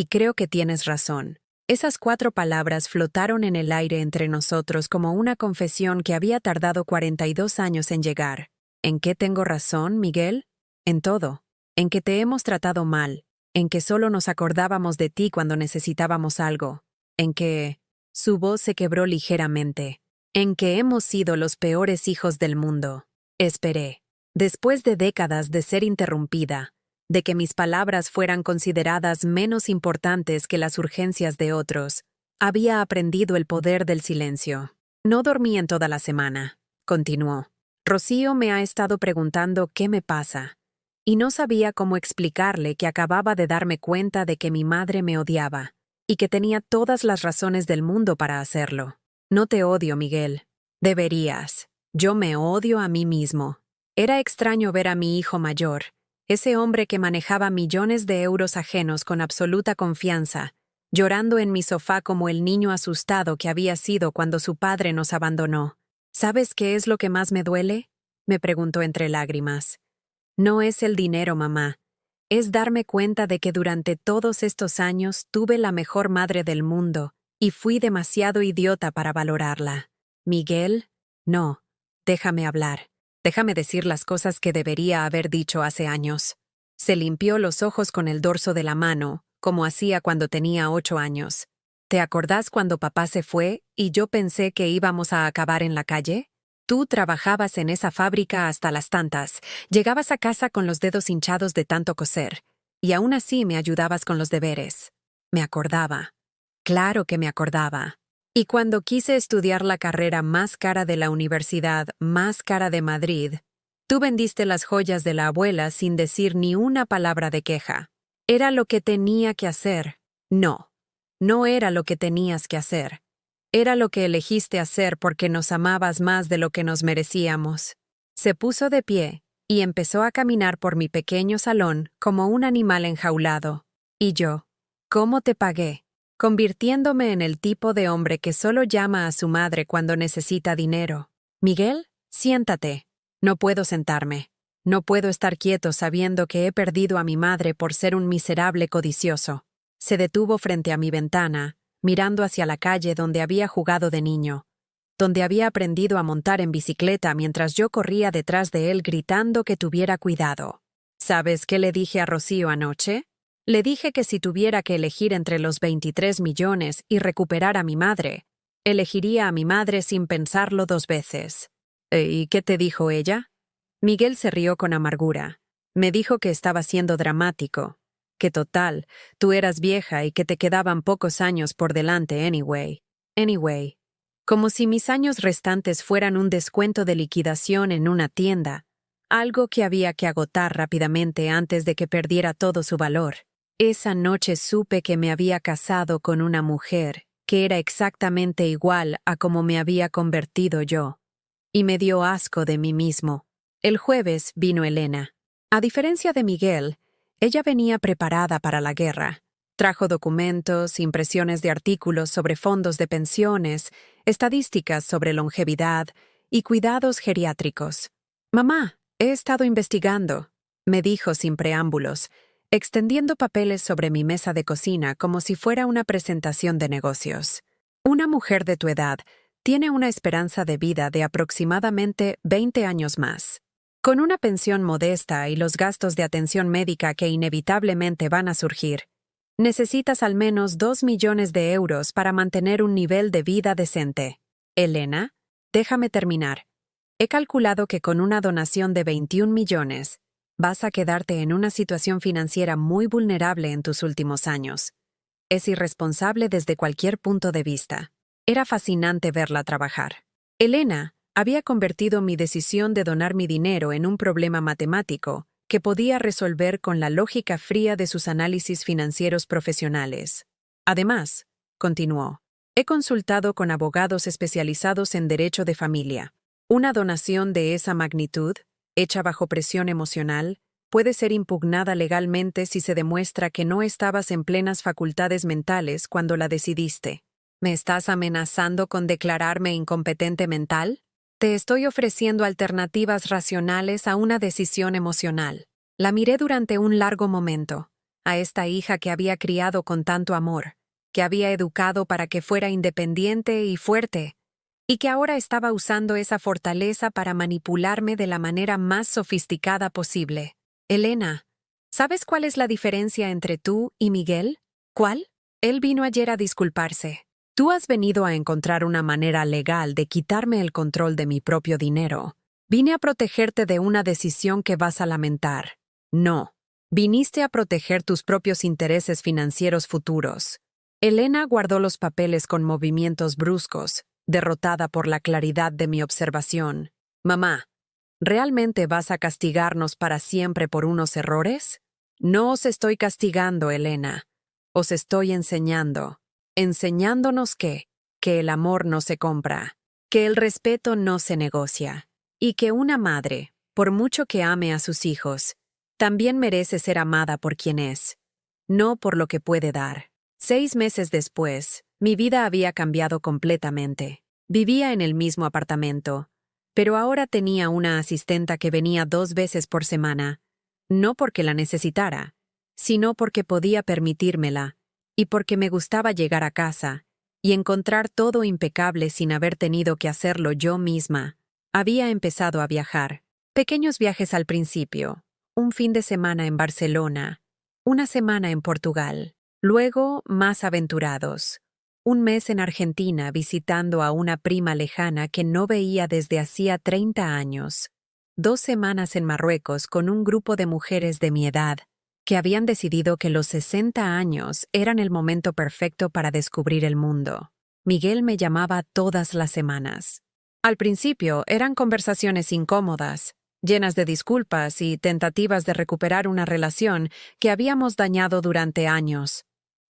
creo que tienes razón». Esas 4 palabras flotaron en el aire entre nosotros como una confesión que había tardado 42 años en llegar. ¿En qué tengo razón, Miguel? En todo. En que te hemos tratado mal. En que solo nos acordábamos de ti cuando necesitábamos algo. En que... Su voz se quebró ligeramente. En que hemos sido los peores hijos del mundo. Esperé. Después de décadas de ser interrumpida, de que mis palabras fueran consideradas menos importantes que las urgencias de otros, había aprendido el poder del silencio. No dormí en toda la semana, continuó. Rocío me ha estado preguntando qué me pasa, y no sabía cómo explicarle que acababa de darme cuenta de que mi madre me odiaba, y que tenía todas las razones del mundo para hacerlo. No te odio, Miguel. Deberías. Yo me odio a mí mismo. Era extraño ver a mi hijo mayor, ese hombre que manejaba millones de euros ajenos con absoluta confianza, llorando en mi sofá como el niño asustado que había sido cuando su padre nos abandonó. ¿Sabes qué es lo que más me duele?, me preguntó entre lágrimas. No es el dinero, mamá. Es darme cuenta de que durante todos estos años tuve la mejor madre del mundo y fui demasiado idiota para valorarla. Miguel, no, déjame hablar. Déjame decir las cosas que debería haber dicho hace años. Se limpió los ojos con el dorso de la mano, como hacía cuando tenía 8 años. ¿Te acordás cuando papá se fue y yo pensé que íbamos a acabar en la calle? Tú trabajabas en esa fábrica hasta las tantas, llegabas a casa con los dedos hinchados de tanto coser, y aún así me ayudabas con los deberes. Me acordaba. Claro que me acordaba. Y cuando quise estudiar la carrera más cara de la universidad, más cara de Madrid, tú vendiste las joyas de la abuela sin decir ni una palabra de queja. Era lo que tenía que hacer. No, no era lo que tenías que hacer. Era lo que elegiste hacer porque nos amabas más de lo que nos merecíamos. Se puso de pie y empezó a caminar por mi pequeño salón como un animal enjaulado. Y yo, ¿cómo te pagué? Convirtiéndome en el tipo de hombre que solo llama a su madre cuando necesita dinero. Miguel, siéntate. No puedo sentarme. No puedo estar quieto sabiendo que he perdido a mi madre por ser un miserable codicioso. Se detuvo frente a mi ventana, mirando hacia la calle donde había jugado de niño, donde había aprendido a montar en bicicleta mientras yo corría detrás de él gritando que tuviera cuidado. ¿Sabes qué le dije a Rocío anoche? Le dije que si tuviera que elegir entre los 23 millones y recuperar a mi madre, elegiría a mi madre sin pensarlo 2 veces. ¿Y qué te dijo ella? Miguel se rió con amargura. Me dijo que estaba siendo dramático, que total, tú eras vieja y que te quedaban pocos años por delante anyway. Como si mis años restantes fueran un descuento de liquidación en una tienda, algo que había que agotar rápidamente antes de que perdiera todo su valor. Esa noche supe que me había casado con una mujer que era exactamente igual a como me había convertido yo, y me dio asco de mí mismo. El jueves vino Elena. A diferencia de Miguel, ella venía preparada para la guerra. Trajo documentos, impresiones de artículos sobre fondos de pensiones, estadísticas sobre longevidad y cuidados geriátricos. «Mamá, he estado investigando», me dijo sin preámbulos, extendiendo papeles sobre mi mesa de cocina como si fuera una presentación de negocios. Una mujer de tu edad tiene una esperanza de vida de aproximadamente 20 años más. Con una pensión modesta y los gastos de atención médica que inevitablemente van a surgir, necesitas al menos 2 millones de euros para mantener un nivel de vida decente. Elena, déjame terminar. He calculado que con una donación de 21 millones, vas a quedarte en una situación financiera muy vulnerable en tus últimos años. Es irresponsable desde cualquier punto de vista. Era fascinante verla trabajar. Elena había convertido mi decisión de donar mi dinero en un problema matemático que podía resolver con la lógica fría de sus análisis financieros profesionales. Además, continuó, he consultado con abogados especializados en derecho de familia. Una donación de esa magnitud, hecha bajo presión emocional, puede ser impugnada legalmente si se demuestra que no estabas en plenas facultades mentales cuando la decidiste. ¿Me estás amenazando con declararme incompetente mental? Te estoy ofreciendo alternativas racionales a una decisión emocional. La miré durante un largo momento, a esta hija que había criado con tanto amor, que había educado para que fuera independiente y fuerte, y que ahora estaba usando esa fortaleza para manipularme de la manera más sofisticada posible. Elena, ¿sabes cuál es la diferencia entre tú y Miguel? ¿Cuál? Él vino ayer a disculparse. Tú has venido a encontrar una manera legal de quitarme el control de mi propio dinero. Vine a protegerte de una decisión que vas a lamentar. No, viniste a proteger tus propios intereses financieros futuros. Elena guardó los papeles con movimientos bruscos, derrotada por la claridad de mi observación. Mamá, ¿realmente vas a castigarnos para siempre por unos errores? No os estoy castigando, Elena. Os estoy enseñando. Enseñándonos que el amor no se compra, que el respeto no se negocia, y que una madre, por mucho que ame a sus hijos, también merece ser amada por quien es, no por lo que puede dar. 6 meses después, mi vida había cambiado completamente. Vivía en el mismo apartamento, pero ahora tenía una asistenta que venía 2 veces por semana, no porque la necesitara, sino porque podía permitírmela, y porque me gustaba llegar a casa y encontrar todo impecable sin haber tenido que hacerlo yo misma. Había empezado a viajar. Pequeños viajes al principio, un fin de semana en Barcelona, una semana en Portugal, luego más aventurados. Un mes en Argentina visitando a una prima lejana que no veía desde hacía 30 años. 2 semanas en Marruecos con un grupo de mujeres de mi edad, que habían decidido que los 60 años eran el momento perfecto para descubrir el mundo. Miguel me llamaba todas las semanas. Al principio eran conversaciones incómodas, llenas de disculpas y tentativas de recuperar una relación que habíamos dañado durante años.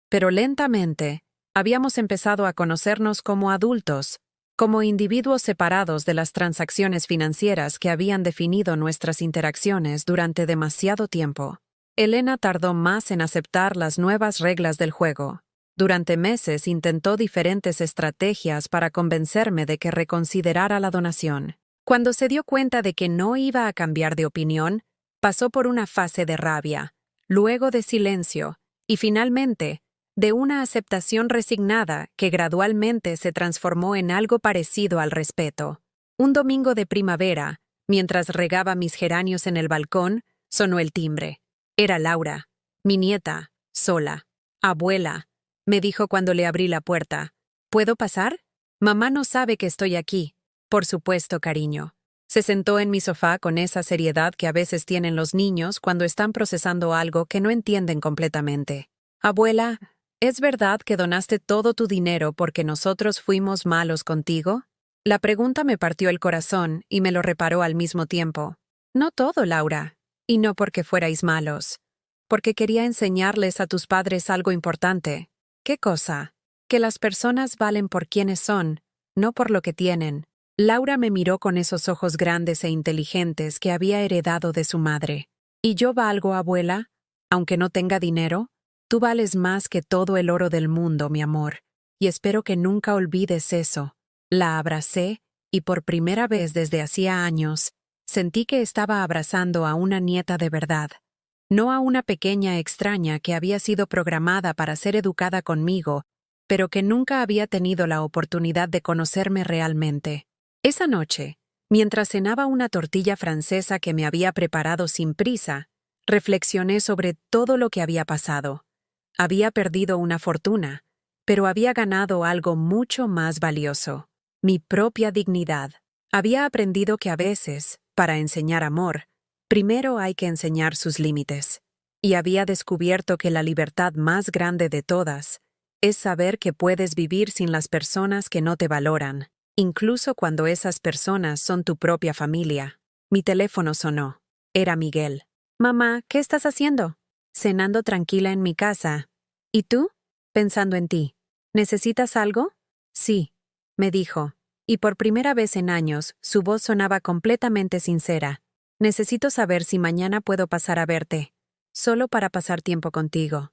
Pero lentamente, habíamos empezado a conocernos como adultos, como individuos separados de las transacciones financieras que habían definido nuestras interacciones durante demasiado tiempo. Elena tardó más en aceptar las nuevas reglas del juego. Durante meses intentó diferentes estrategias para convencerme de que reconsiderara la donación. Cuando se dio cuenta de que no iba a cambiar de opinión, pasó por una fase de rabia, luego de silencio y finalmente de una aceptación resignada que gradualmente se transformó en algo parecido al respeto. Un domingo de primavera, mientras regaba mis geranios en el balcón, sonó el timbre. Era Laura, mi nieta, sola. Abuela, me dijo cuando le abrí la puerta. ¿Puedo pasar? Mamá no sabe que estoy aquí. Por supuesto, cariño. Se sentó en mi sofá con esa seriedad que a veces tienen los niños cuando están procesando algo que no entienden completamente. Abuela, ¿es verdad que donaste todo tu dinero porque nosotros fuimos malos contigo? La pregunta me partió el corazón y me lo reparó al mismo tiempo. No todo, Laura. Y no porque fuerais malos. Porque quería enseñarles a tus padres algo importante. ¿Qué cosa? Que las personas valen por quienes son, no por lo que tienen. Laura me miró con esos ojos grandes e inteligentes que había heredado de su madre. ¿Y yo valgo, abuela? Aunque no tenga dinero, tú vales más que todo el oro del mundo, mi amor, y espero que nunca olvides eso. La abracé, y por primera vez desde hacía años, sentí que estaba abrazando a una nieta de verdad, no a una pequeña extraña que había sido programada para ser educada conmigo, pero que nunca había tenido la oportunidad de conocerme realmente. Esa noche, mientras cenaba una tortilla francesa que me había preparado sin prisa, reflexioné sobre todo lo que había pasado. Había perdido una fortuna, pero había ganado algo mucho más valioso, mi propia dignidad. Había aprendido que a veces, para enseñar amor, primero hay que enseñar sus límites. Y había descubierto que la libertad más grande de todas es saber que puedes vivir sin las personas que no te valoran, incluso cuando esas personas son tu propia familia. Mi teléfono sonó. Era Miguel. Mamá, ¿qué estás haciendo? Cenando tranquila en mi casa. ¿Y tú? Pensando en ti. ¿Necesitas algo? Sí, me dijo. Y por primera vez en años, su voz sonaba completamente sincera. Necesito saber si mañana puedo pasar a verte. Solo para pasar tiempo contigo.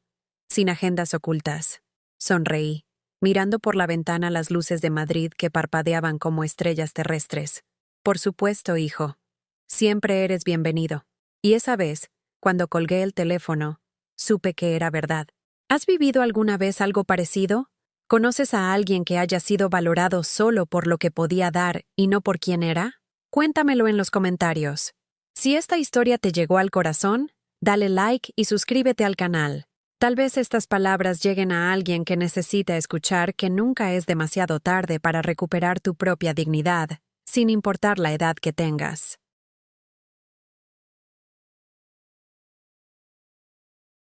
Sin agendas ocultas. Sonreí, mirando por la ventana las luces de Madrid que parpadeaban como estrellas terrestres. Por supuesto, hijo. Siempre eres bienvenido. Y esa vez, cuando colgué el teléfono, supe que era verdad. ¿Has vivido alguna vez algo parecido? ¿Conoces a alguien que haya sido valorado solo por lo que podía dar y no por quién era? Cuéntamelo en los comentarios. Si esta historia te llegó al corazón, dale like y suscríbete al canal. Tal vez estas palabras lleguen a alguien que necesita escuchar que nunca es demasiado tarde para recuperar tu propia dignidad, sin importar la edad que tengas.